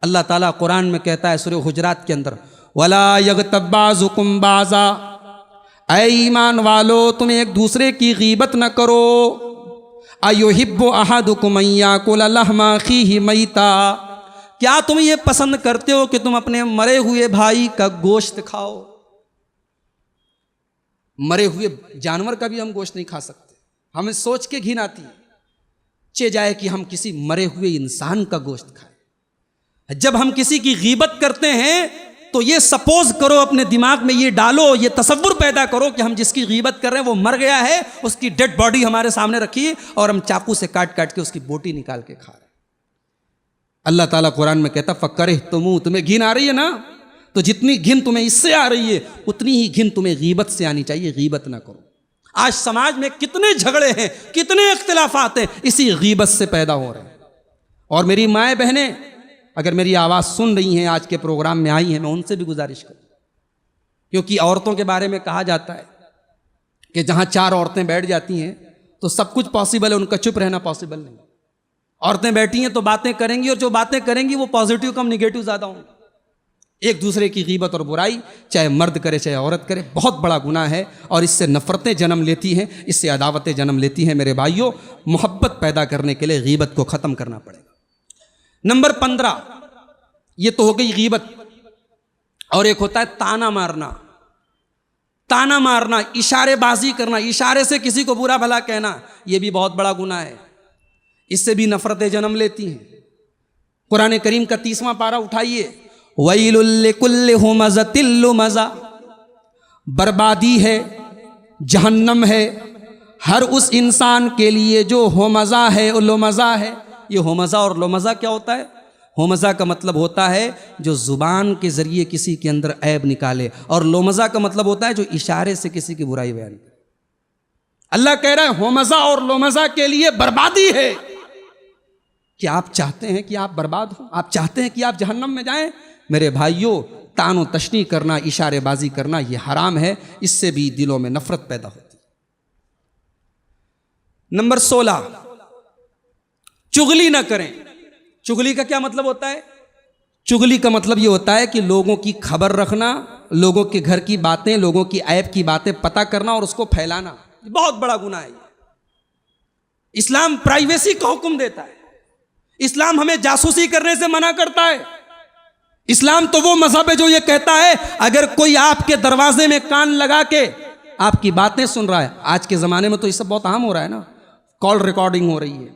अल्लाह ताला कुरान में कहता है सूरह हुजरात के अंदर, वला यगतब बाज़ुकुम बाज़ा, ऐ ईमान वालो, तुम एक दूसरे की गीबत न करो। अयुहिब्बु अहदुकुम अन याकुला लहमा अखीहि मैता, क्या तुम ये पसंद करते हो कि तुम अपने मरे हुए भाई का गोश्त खाओ? मरे हुए जानवर का भी हम गोश्त नहीं खा सकते, हमें सोच के घिन आती है, चे जाए कि हम किसी मरे हुए इंसान का गोश्त खाएं। जब हम किसी की गीबत करते हैं तो ये सपोज करो, अपने दिमाग में ये डालो, ये तसव्वुर पैदा करो कि हम जिसकी गीबत कर रहे हैं वो मर गया है, उसकी डेड बॉडी हमारे सामने रखी है और हम चाकू से काट काट के उसकी बोटी निकाल के खा रहे हैं। अल्लाह ताला कुरान में कहता फकरे तुम्हें घिन आ रही है ना, तो जितनी घिन तुम्हें इससे आ रही है उतनी ही घिन तुम्हें गीबत से आनी चाहिए। गीबत ना करो। आज समाज में कितने झगड़े हैं, कितने इख्तिलाफात हैं, इसी गीबत से पैदा हो रहे हैं। और मेरी माएँ बहनें अगर मेरी आवाज़ सुन रही हैं, आज के प्रोग्राम में आई हैं, मैं उनसे भी गुजारिश करूँ, क्योंकि औरतों के बारे में कहा जाता है कि जहाँ 4 औरतें बैठ जाती हैं तो सब कुछ पॉसिबल है, उनका चुप रहना पॉसिबल नहीं। औरतें बैठी हैं तो बातें करेंगी, और जो बातें करेंगी वो पॉजिटिव कम निगेटिव ज़्यादा होंगे। एक दूसरे की गीबत और बुराई चाहे मर्द करे चाहे औरत करे बहुत बड़ा गुनाह है, और इससे नफ़रतें जन्म लेती हैं, इससे अदावतें जन्म लेती हैं। मेरे भाइयों, मोहब्बत पैदा करने के लिए गीबत को ख़त्म करना पड़ेगा। नंबर 15, ये तो हो गई गीबत, और एक होता है ताना मारना। ताना मारना, इशारेबाजी करना, इशारे से किसी को बुरा भला कहना, यह भी बहुत बड़ा गुनाह है, इससे भी नफरतें जन्म लेती हैं। कुरान करीम का 30वां पारा उठाइए, वैलुल लिकुल्लि हुमज़तिल लुमज़ा, बर्बादी है, जहन्नम है हर उस इंसान के लिए जो होमज़ा है, लुमज़ा है। ये होमज़ा और लुमज़ा क्या होता है? होमज़ा का मतलब होता है जो ज़ुबान के ज़रिए किसी के अंदर ऐब निकाले, और लुमज़ा का मतलब होता है जो इशारे से किसी की बुराई बयान करे। अल्लाह कह रहा है होमज़ा और लुमज़ा के लिए बर्बादी है। क्या आप चाहते हैं कि आप बर्बाद हो? आप चाहते हैं कि आप जहन्नम में जाएं? मेरे भाइयों, तानो तशनी करना, इशारेबाजी करना ये हराम है, इससे भी दिलों में नफरत पैदा होती है। नंबर 16, चुगली ना करें। चुगली का क्या मतलब होता है? चुगली का मतलब ये होता है कि लोगों की खबर रखना, लोगों के घर की बातें, लोगों की ऐब की बातें पता करना और उसको फैलाना। बहुत बड़ा गुनाह है ये। इस्लाम प्राइवेसी का हुक्म देता है। इस्लाम हमें जासूसी करने से मना करता है। इस्लाम तो वो मजहब है जो ये कहता है अगर कोई आपके दरवाजे में कान लगा के आपकी बातें सुन रहा है, आज के जमाने में तो ये सब बहुत आम हो रहा है ना, कॉल रिकॉर्डिंग हो रही है,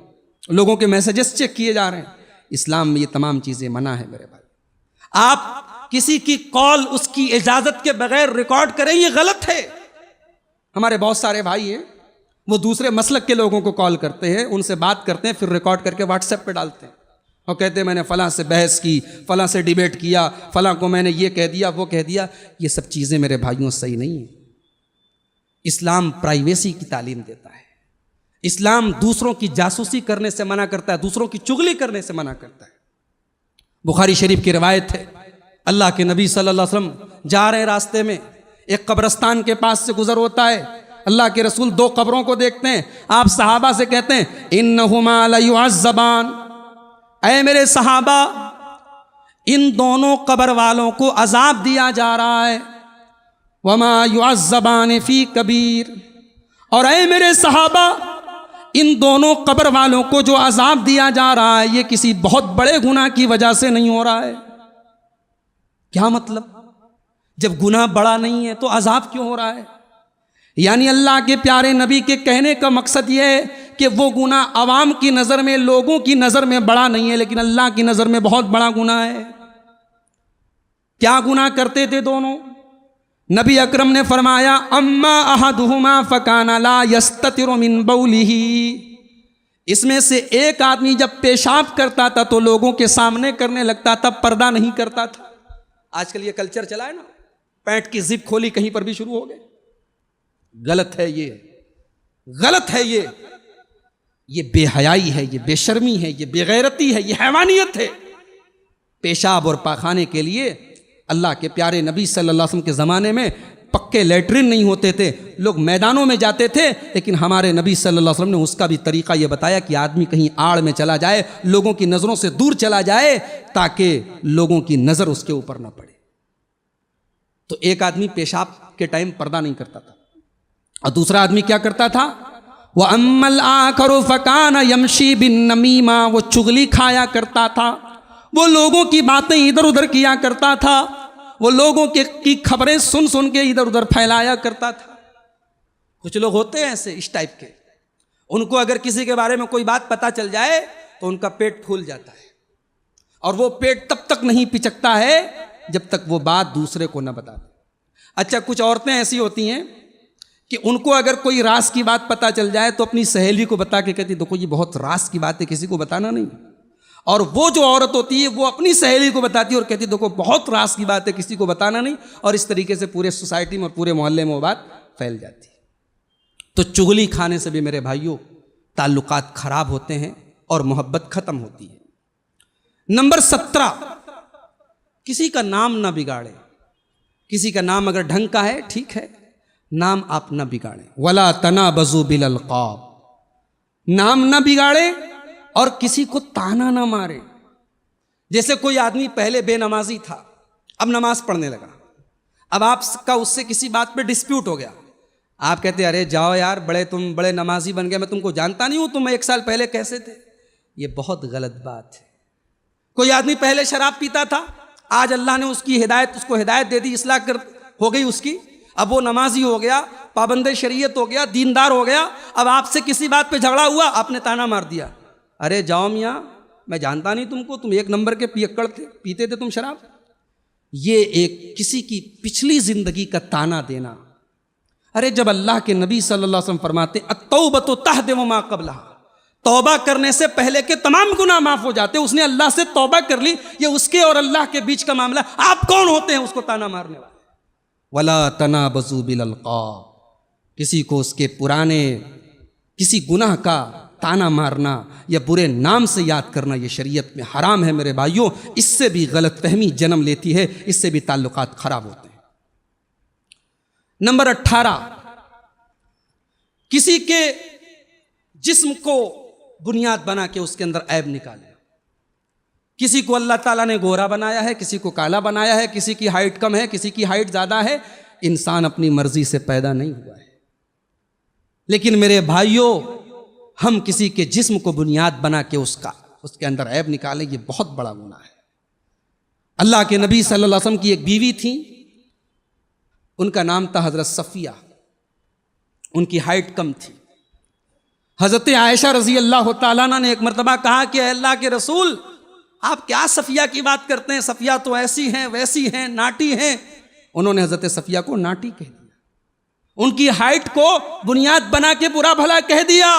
लोगों के मैसेजेस चेक किए जा रहे हैं, इस्लाम में ये तमाम चीजें मना है मेरे भाई। आप किसी की कॉल उसकी इजाजत के बगैर रिकॉर्ड करें, ये गलत है। हमारे बहुत सारे भाई हैं, वो दूसरे मसलक के लोगों को कॉल करते हैं, उनसे बात करते हैं, फिर रिकॉर्ड करके व्हाट्सएप पे डालते हैं और कहते हैं मैंने फलां से बहस की, फलां से डिबेट किया, फलां को मैंने ये कह दिया, वो कह दिया। ये सब चीज़ें मेरे भाइयों सही नहीं है। इस्लाम प्राइवेसी की तालीम देता है। इस्लाम दूसरों की जासूसी करने से मना करता है, दूसरों की चुगली करने से मना करता है। बुखारी शरीफ की रिवायत है, अल्लाह के नबी सल्लल्लाहु अलैहि वसल्लम जा रहे हैं, रास्ते में एक कब्रस्तान के पास से गुजर होता है। अल्लाह के रसूल दो कब्रों को देखते हैं। आप सहाबा से कहते हैं इन्नहुमा लयुअज़्ज़बान, ऐ मेरे सहाबा, इन दोनों कब्र वालों को अजाब दिया जा रहा है। वमा युअज़्ज़बान फी कबीर, और ऐ मेरे सहाबा, इन दोनों कब्र वालों को जो अजाब दिया जा रहा है ये किसी बहुत बड़े गुनाह की वजह से नहीं हो रहा है। क्या मतलब? जब गुनाह बड़ा नहीं है तो अजाब क्यों हो रहा है? यानी अल्लाह के प्यारे नबी के कहने का मकसद यह है कि वो गुनाह अवाम की नज़र में, लोगों की नज़र में बड़ा नहीं है, लेकिन अल्लाह की नज़र में बहुत बड़ा गुनाह है। क्या गुनाह करते थे दोनों? नबी अकरम ने फरमाया अम्मा अहदुहुमा फकाना ला यस्ततिरु मिन बौलिही, इसमें से एक आदमी जब पेशाब करता था तो लोगों के सामने करने लगता था, पर्दा नहीं करता था। आजकल ये कल्चर चला है ना, पैंट की जिप खोली कहीं पर भी शुरू हो गए। गलत है ये, गलत है ये बेहयाई है, ये बेशर्मी है, ये बेगैरती है, ये हैवानियत है। पेशाब और पाखाने के लिए अल्लाह के प्यारे नबी सल्लल्लाहु अलैहि वसल्लम के ज़माने में पक्के लेटरिन नहीं होते थे, लोग मैदानों में जाते थे। लेकिन हमारे नबी सल्लल्लाहु अलैहि वसल्लम ने उसका भी तरीका ये बताया कि आदमी कहीं आड़ में चला जाए, लोगों की नज़रों से दूर चला जाए, ताकि लोगों की नज़र उसके ऊपर ना पड़े। तो एक आदमी पेशाब के टाइम पर्दा नहीं करता था और दूसरा आदमी क्या करता था? वह अम्मल आखरु फकाना यमशी बिन नमीमा, वो चुगली खाया करता था, वो लोगों की बातें इधर उधर किया करता था, वो लोगों की खबरें सुन सुन के इधर उधर फैलाया करता था। कुछ लोग होते हैं ऐसे, इस टाइप के, उनको अगर किसी के बारे में कोई बात पता चल जाए तो उनका पेट फूल जाता है, और वो पेट तब तक नहीं पिचकता है जब तक वो बात दूसरे को न बता दे। अच्छा, कुछ औरतें ऐसी होती हैं कि उनको अगर कोई राज की बात पता चल जाए तो अपनी सहेली को बता के कहती देखो ये बहुत राज की बात है, किसी को बताना नहीं। और वो जो औरत होती है वो अपनी सहेली को बताती है और कहती देखो बहुत राज की बात है, किसी को बताना नहीं। और इस तरीके से पूरे सोसाइटी में और पूरे मोहल्ले में वो बात फैल जाती है। तो चुगली खाने से भी मेरे भाइयों ताल्लुकात खराब होते हैं और मोहब्बत खत्म होती है। नंबर 17, किसी का नाम ना बिगाड़े। किसी का नाम अगर ढंग का है ठीक है, नाम आप ना बिगाड़ें। वला तनाबज़ू बिल अलक़ाब, नाम ना बिगाड़े और किसी को ताना ना मारे। जैसे कोई आदमी पहले बेनमाजी था, अब नमाज पढ़ने लगा, अब आपका उससे किसी बात पे डिस्प्यूट हो गया, आप कहते अरे जाओ यार, तुम बड़े नमाजी बन गए, मैं तुमको जानता नहीं हूं, तुम 1 साल पहले कैसे थे। ये बहुत गलत बात है। कोई आदमी पहले शराब पीता था, आज अल्लाह ने उसको हिदायत दे दी, इस्लाह हो गई उसकी, अब वो नमाजी हो गया, पाबंद शरीयत हो गया, दीनदार हो गया। अब आपसे किसी बात पे झगड़ा हुआ, आपने ताना मार दिया, अरे जाओ मियाँ, मैं जानता नहीं तुमको, तुम 1 नंबर के पियक्कड़ थे, पीते थे तुम शराब। ये एक किसी की पिछली जिंदगी का ताना देना। अरे जब अल्लाह के नबी सल्लल्लाहु अलैहि वसल्लम फरमाते अत्तौबतु तहदिमु मा क़ब्लहा, तौबा करने से पहले के तमाम गुनाह माफ हो जाते। उसने अल्लाह से तौबा कर ली, ये उसके और अल्लाह के बीच का मामला। आप कौन होते हैं उसको ताना मारने वाले? वला तनाबज़ू बिल अलक़ाब, किसी को उसके पुराने किसी गुनाह का ताना मारना या बुरे नाम से याद करना ये शरीयत में हराम है मेरे भाइयों। इससे भी गलतफहमी जन्म लेती है, इससे भी ताल्लुकात खराब होते हैं। नंबर 18, किसी के जिस्म को बुनियाद बना के उसके अंदर ऐब निकाले। किसी को अल्लाह ताला ने गोरा बनाया है, किसी को काला बनाया है, किसी की हाइट कम है, किसी की हाइट ज़्यादा है। इंसान अपनी मर्जी से पैदा नहीं हुआ है। लेकिन मेरे भाइयों, हम किसी के जिस्म को बुनियाद बना के उसके अंदर ऐब निकालें, ये बहुत बड़ा गुनाह है। अल्लाह के नबी सल्लल्लाहु अलैहि वसल्लम की एक बीवी थी, उनका नाम था हज़रत सफ़िया। उनकी हाइट कम थी। हज़रत आयशा रज़ी अल्लाह तआला अन्हा ने एक मरतबा कहा कि अल्लाह के रसूल, आप क्या सफ़िया की बात करते हैं, सफ़िया तो ऐसी हैं, वैसी हैं, नाटी हैं। उन्होंने हज़रत सफ़िया को नाटी कह दिया, उनकी हाइट को बुनियाद बना के बुरा भला कह दिया।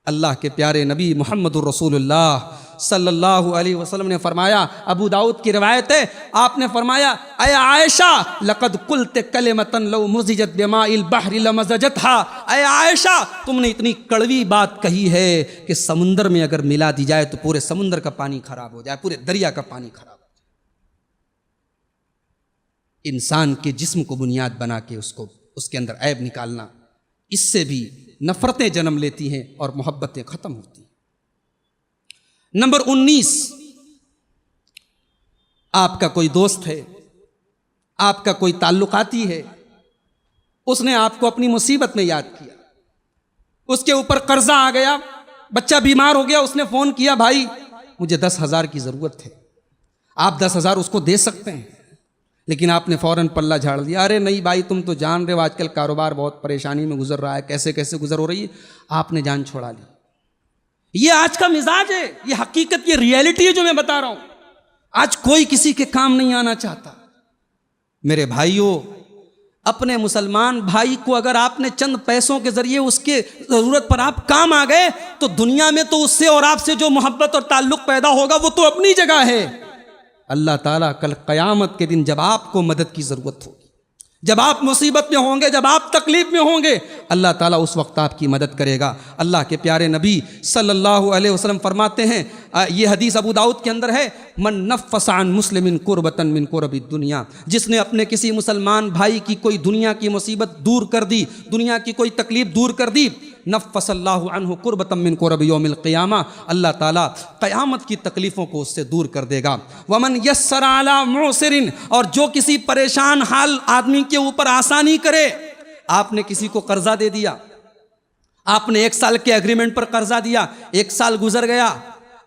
अल्लाह के प्यारे नबी मुहम्मदुर रसूलुल्लाह सल्लल्लाहु अलैहि वसल्लम ने फरमाया, अबू दाऊद की रिवायत है, आपने फरमाया, अय आयशा लक़द कुल्त कलिमतन लौ मुज़िजत बिमाइल बहरि लमज़जतहा। अय आयशा, तुमने इतनी कड़वी बात कही है कि समुंदर में अगर मिला दी जाए तो पूरे समुंदर का पानी खराब हो जाए, पूरे दरिया का पानी खराब हो जाए। इंसान के जिस्म को बुनियाद बना के उसके अंदर ऐब निकालना, इससे भी नफरतें जन्म लेती हैं और मोहब्बतें खत्म होती हैं। नंबर 19, आपका कोई दोस्त है, आपका कोई ताल्लुकाती है, उसने आपको अपनी मुसीबत में याद किया, उसके ऊपर कर्जा आ गया, बच्चा बीमार हो गया, उसने फोन किया, भाई मुझे 10,000 की जरूरत है। आप 10,000 उसको दे सकते हैं, लेकिन आपने फौरन पल्ला झाड़ दिया, अरे नहीं भाई, तुम तो जान रहे हो आजकल कारोबार बहुत परेशानी में गुजर रहा है, कैसे कैसे गुजर हो रही है, आपने जान छोड़ा ली। ये आज का मिजाज है, ये हकीकत, ये रियलिटी है जो मैं बता रहा हूं। आज कोई किसी के काम नहीं आना चाहता। मेरे भाइयों, अपने मुसलमान भाई को अगर आपने चंद पैसों के जरिए उसके जरूरत पर आप काम आ गए, तो दुनिया में तो उससे और आपसे जो मोहब्बत और ताल्लुक पैदा होगा वो तो अपनी जगह है। अल्लाह ताला कल क़यामत के दिन जब आपको मदद की जरूरत होगी, जब आप मुसीबत में होंगे, जब आप तकलीफ में होंगे, अल्लाह ताला उस वक्त आपकी मदद करेगा। अल्लाह के प्यारे नबी सल्लल्लाहु अलैहि वसल्लम फरमाते हैं, ये हदीस अबू दाऊद के अंदर है, मन नफ़्फ़स अन मुस्लिमिन कुर्बतन मिन कुरबि दुनिया, जिसने अपने किसी मुसलमान भाई की कोई दुनिया की मुसीबत दूर कर दी, दुनिया की कोई तकलीफ दूर कर दी, नफ़्फ़सल्लाहु अन्हु कुर्बतम मिन कुरबि यौमिल क़ियामा, अल्लाह ताला क़यामत की तकलीफ़ों को उससे दूर कर देगा। वमन यस्सरा अला मुसिरिन, और जो किसी परेशान हाल आदमी के ऊपर आसानी करे। आपने किसी को कर्जा दे दिया, आपने 1 साल के एग्रीमेंट पर कर्जा दिया, 1 साल गुजर गया,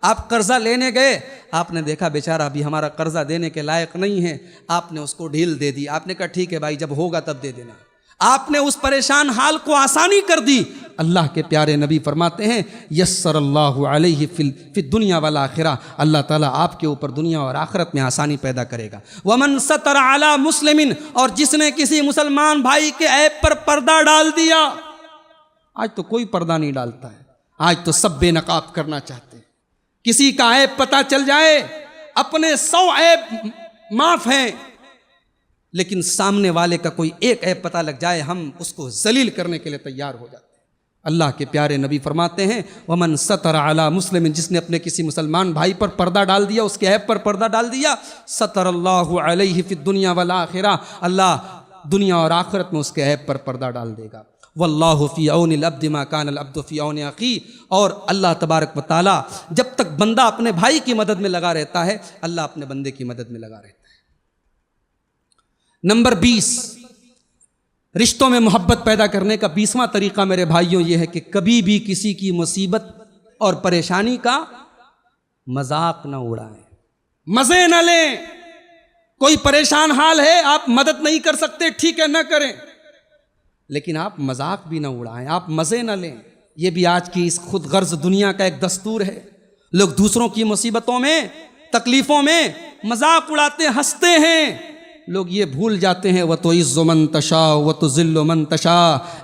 आप कर्जा लेने गए, आपने देखा बेचारा अभी हमारा कर्जा देने के लायक नहीं है, आपने उसको ढील दे दी, आपने कहा ठीक है भाई, जब होगा तब दे देना। आपने उस परेशान हाल को आसानी कर दी। अल्लाह के प्यारे नबी फरमाते हैं, यस्सरल्लाहु अलैहि फिद दुनिया वल आखिरा, अल्लाह ताला आपके ऊपर दुनिया और आखिरत में आसानी पैदा करेगा। वमन सतर अला मुस्लिमिन, और जिसने किसी मुसलमान भाई के ऐब पर पर्दा डाल दिया। आज तो कोई पर्दा नहीं डालता है, आज तो सब बेनकाब करना चाहते हैं। किसी का ऐब पता चल जाए, अपने 100 ऐब माफ हैं, लेकिन सामने वाले का कोई एक ऐब पता लग जाए, हम उसको जलील करने के लिए तैयार हो जाते हैं। अल्लाह के प्यारे नबी फरमाते हैं, वमन सतर अला मुस्लिमिन, जिसने अपने किसी मुसलमान भाई पर पर्दा डाल दिया, उसके ऐब पर पर्दा डाल दिया, सतरल्लाहु अलैहि फिद दुनिया वल आखिरा, अल्लाह दुनिया और आखिरत में उसके ऐब पर पर्दा डाल देगा। वल्लाहु फी औनिल अब्दि मा कानल अब्दु फी औनि अखी, और अल्लाह तबारक व तआला जब तक बंदा अपने भाई की मदद में लगा रहता है, अल्लाह अपने बंदे की मदद में लगा रहता है। नंबर 20, रिश्तों में मोहब्बत पैदा करने का 20वां तरीका मेरे भाइयों ये है कि कभी भी किसी की मुसीबत और परेशानी का मजाक ना उड़ाएं, मजे ना लें। कोई परेशान हाल है, आप मदद नहीं कर सकते, ठीक है ना करें, लेकिन आप मजाक भी ना उड़ाएं, आप मजे ना लें। ये भी आज की इस खुद गर्ज दुनिया का एक दस्तूर है। लोग दूसरों की मुसीबतों में, तकलीफों में मजाक उड़ाते, हंसते हैं। लोग ये भूल जाते हैं, वह तो इज़्ज़ु मन तशा व तो ज़िल्लु मन तशा,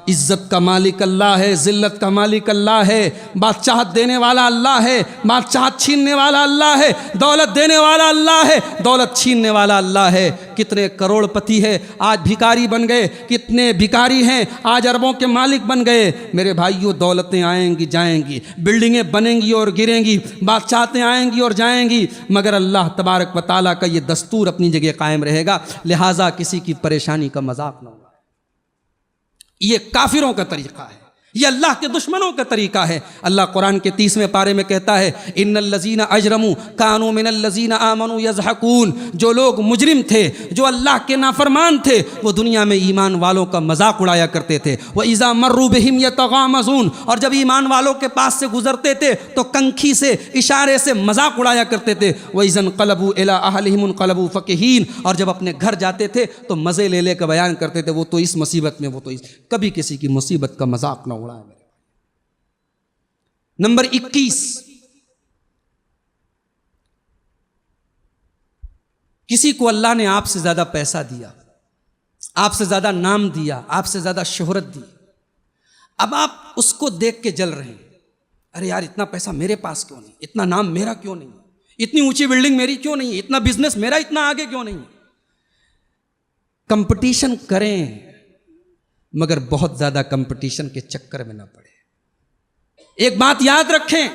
इज़्ज़त का मालिक अल्लाह है, ज़िल्लत का मालिक अल्लाह है, बादशाहत देने वाला अल्लाह है, बादशाहत छीनने वाला अल्लाह है, दौलत देने वाला अल्लाह है, दौलत छीनने वाला अल्लाह है। कितने करोड़पति है आज भिखारी बन गए, कितने भिखारी हैं आज अरबों के मालिक बन गए। मेरे भाइयों, दौलतें आएंगी जाएंगी, बिल्डिंगें बनेंगी और गिरेंगी, बादशाहतें आएंगी और जाएंगी, मगर अल्लाह तबारक व तआला का ये दस्तूर अपनी जगह कायम रहेगा। लिहाजा किसी की परेशानी का मजाक न उड़ाए, ये काफिरों का तरीका है। ये अल्लाह के दुश्मनों का तरीका है। अल्लाह कुरान के 30वें पारे में कहता है इन्नल लज़ीना अजरमू कानू मिनल लज़ीना आमनू यज़हकून, जो लोग मुजरिम थे, जो अल्लाह के नाफरमान थे, वो दुनिया में ईमान वालों का मजाक उड़ाया करते थे। व इज़ा मर्रू बिहिम यतगामज़ून, और जब ईमान वालों के पास से गुजरते थे तो कंखी से इशारे से मजाक उड़ाया करते थे। व इज़न क़लबू इला अहलिहिम इनक़लबू फ़कीहीन, और जब अपने घर जाते थे तो मज़े ले कर बयान करते थे वो तो इस मुसीबत में, वो तो इस, कभी किसी की मुसीबत का मजाक न उड़ाए। नंबर 21, किसी को अल्लाह ने आपसे ज्यादा पैसा दिया, आपसे ज्यादा नाम दिया, आपसे ज्यादा शोहरत दी, अब आप उसको देख के जल रहे हैं, अरे यार इतना पैसा मेरे पास क्यों नहीं, इतना नाम मेरा क्यों नहीं, इतनी ऊंची बिल्डिंग मेरी क्यों नहीं, इतना बिजनेस मेरा इतना आगे क्यों नहीं। कंपटीशन करें मगर बहुत ज्यादा कंपटीशन के चक्कर में ना पड़े। एक बात याद रखें,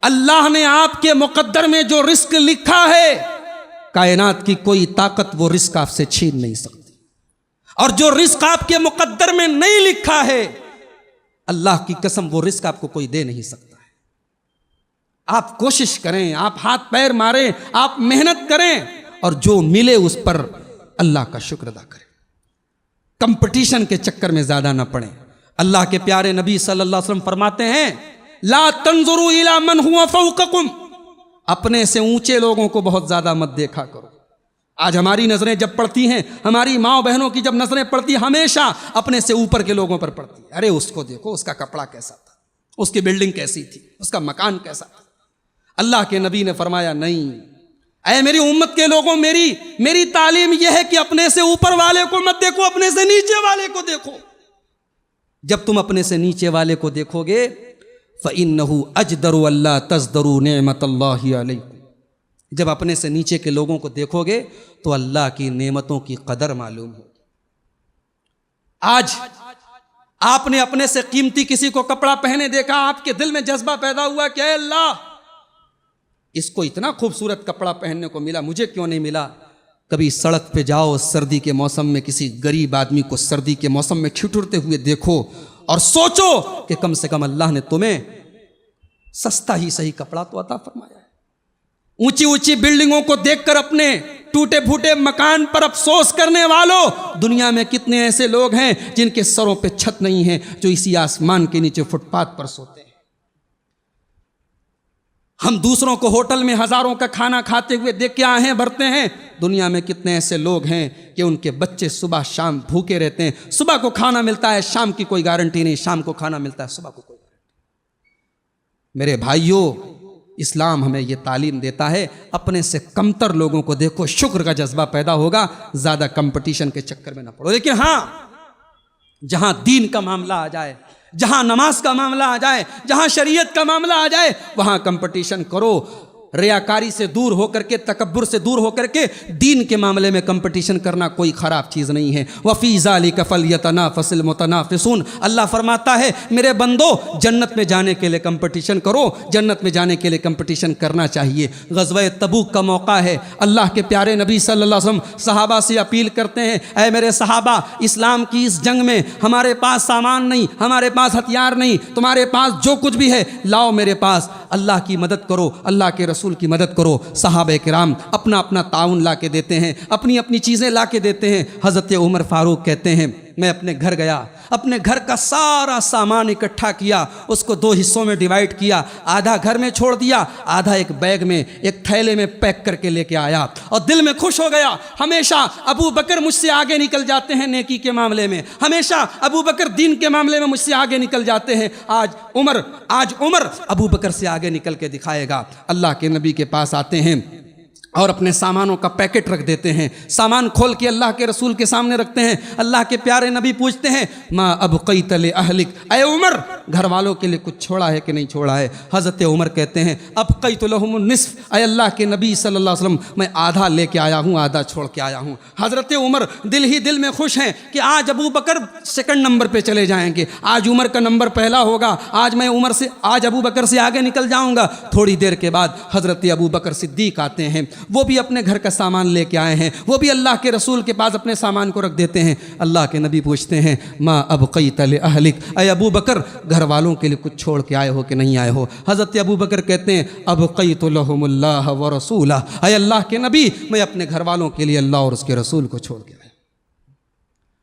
अल्लाह ने आपके मुकद्दर में जो रिस्क लिखा है, कायनात की कोई ताकत वो रिस्क आपसे छीन नहीं सकती, और जो रिस्क आपके मुकद्दर में नहीं लिखा है, अल्लाह की कसम वो रिस्क आपको कोई दे नहीं सकता है। आप कोशिश करें, आप हाथ पैर मारें, आप मेहनत करें, और जो मिले उस पर अल्लाह का शुक्र अदा करें। कंपटीशन के चक्कर में ज्यादा ना पड़े। अल्लाह के प्यारे नबी सल्लल्लाहु अलैहि वसल्लम फरमाते हैं ला तंजुरू इला मन हुआ फौककुम, अपने से ऊंचे लोगों को बहुत ज्यादा मत देखा करो। आज हमारी नजरें जब पड़ती हैं, हमारी माँ बहनों की जब नजरें पड़ती, हमेशा अपने से ऊपर के लोगों पर पड़ती। अरे उसको देखो, उसका कपड़ा कैसा था, उसकी बिल्डिंग कैसी थी, उसका मकान कैसा था। अल्लाह के नबी ने फरमाया नहीं, ऐ मेरी उम्मत के लोगों, मेरी तालीम यह है कि अपने से ऊपर वाले को मत देखो, अपने से नीचे वाले को देखो। जब तुम अपने से नीचे वाले को देखोगे फ़इन्नहु अजदरु अल्लाह तज़दरु नेमतल्लाहि अलैकुम, जब अपने से नीचे के लोगों को देखोगे तो अल्लाह की नेमतों की कदर मालूम होगी। आज आपने अपने से कीमती किसी को कपड़ा पहने देखा, आपके दिल में जज्बा पैदा हुआ कि अल्लाह, इसको इतना खूबसूरत कपड़ा पहनने को मिला, मुझे क्यों नहीं मिला। कभी सड़क पे जाओ, सर्दी के मौसम में किसी गरीब आदमी को सर्दी के मौसम में ठिठुरते हुए देखो और सोचो कि कम से कम अल्लाह ने तुम्हें सस्ता ही सही कपड़ा तो अता फरमाया है। ऊंची ऊंची बिल्डिंगों को देखकर अपने टूटे फूटे मकान पर अफसोस करने वालों, दुनिया में कितने ऐसे लोग हैं जिनके सरों पे छत नहीं है, जो इसी आसमान के नीचे फुटपाथ पर सोते हैं। हम दूसरों को होटल में हजारों का खाना खाते हुए देख के आहें भरते हैं। दुनिया में कितने ऐसे लोग हैं कि उनके बच्चे सुबह शाम भूखे रहते हैं। सुबह को खाना मिलता है, शाम की कोई गारंटी नहीं, शाम को खाना मिलता है, सुबह को कोई गारंटी। मेरे भाइयों, इस्लाम हमें यह तालीम देता है, अपने से कमतर लोगों को देखो, शुक्र का जज्बा पैदा होगा, ज्यादा कंपटीशन के चक्कर में ना पड़ो। लेकिन हाँ, जहां दीन का मामला आ जाए, जहां नमाज का मामला आ जाए, जहां शरीयत का मामला आ जाए, वहां कंपटीशन करो। रियाकारी से दूर होकर के, तकब्बुर से दूर होकर के दीन के मामले में कंपटीशन करना कोई ख़राब चीज़ नहीं है। वफ़ी ज़ालिका फ़ल्यतनाफ़सिल मुतनाफ़िसून, अल्लाह फरमाता है मेरे बंदो, जन्नत में जाने के लिए कंपटीशन करो, जन्नत में जाने के लिए कंपटीशन करना चाहिए। ग़ज़वा तबूक का मौका है, अल्लाह के प्यारे नबी सल्लल्लाहु अलैहि वसल्लम सहाबा से अपील करते हैं, ऐ मेरे सहाबा, इस्लाम की इस जंग में हमारे पास सामान नहीं, हमारे पास हथियार नहीं, तुम्हारे पास जो कुछ भी है लाओ मेरे पास, अल्लाह की मदद करो, अल्लाह के रसूल की मदद करो। सहाबा किराम अपना अपना ताउन ला के देते हैं, अपनी अपनी चीज़ें ला के देते हैं। हज़रत उमर फारूक कहते हैं, मैं अपने घर गया, अपने घर का सारा सामान इकट्ठा किया, उसको 2 हिस्सों में डिवाइड किया, आधा घर में छोड़ दिया, आधा एक बैग में, एक थैले में पैक करके लेके आया, और दिल में खुश हो गया। हमेशा अबू बकर मुझसे आगे निकल जाते हैं नेकी के मामले में, हमेशा अबू बकर दीन के मामले में मुझसे आगे निकल जाते हैं। आज उमर अबू बकर से आगे निकल के दिखाएगा। अल्लाह के नबी के पास आते हैं और अपने सामानों का पैकेट रख देते हैं, सामान खोल के अल्लाह के रसूल के सामने रखते हैं। अल्लाह के प्यारे नबी पूछते हैं, माँ अब कई तले अहलिक, अय उमर, घर वालों के लिए कुछ छोड़ा है कि नहीं छोड़ा है। हज़रत उमर कहते हैं, अब कई तो लहुम निस्फ, अय अल्लाह के नबी सल्लल्लाहु अलैहि वसल्लम, मैं आधा लेके आया हूँ, आधा छोड़ के आया हूँ। हज़रत उमर दिल ही दिल में खुश हैं कि आज अबू बकर सेकंड नंबर पर चले जाएंगे, आज उमर का नंबर पहला होगा, आज मैं आज अबू बकर से आगे निकल जाऊँगा। थोड़ी देर के बाद हज़रत अबू बकर सिद्दीक आते हैं वो भी अपने घर का सामान लेके आए हैं, वो भी अल्लाह के रसूल के पास अपने सामान को रख देते हैं। अल्लाह के नबी पूछते हैं, माँ अब कई तले अहलिक, अय अबू बकर घर वालों के लिए कुछ छोड़ के आए हो कि नहीं आए हो? हज़रत अबू बकर कहते हैं, अब कई तो लहुमुल्लाह व रसूला, अय अल्लाह के नबी मैं अपने घर वालों के लिए अल्लाह और उसके रसूल को छोड़ के आया,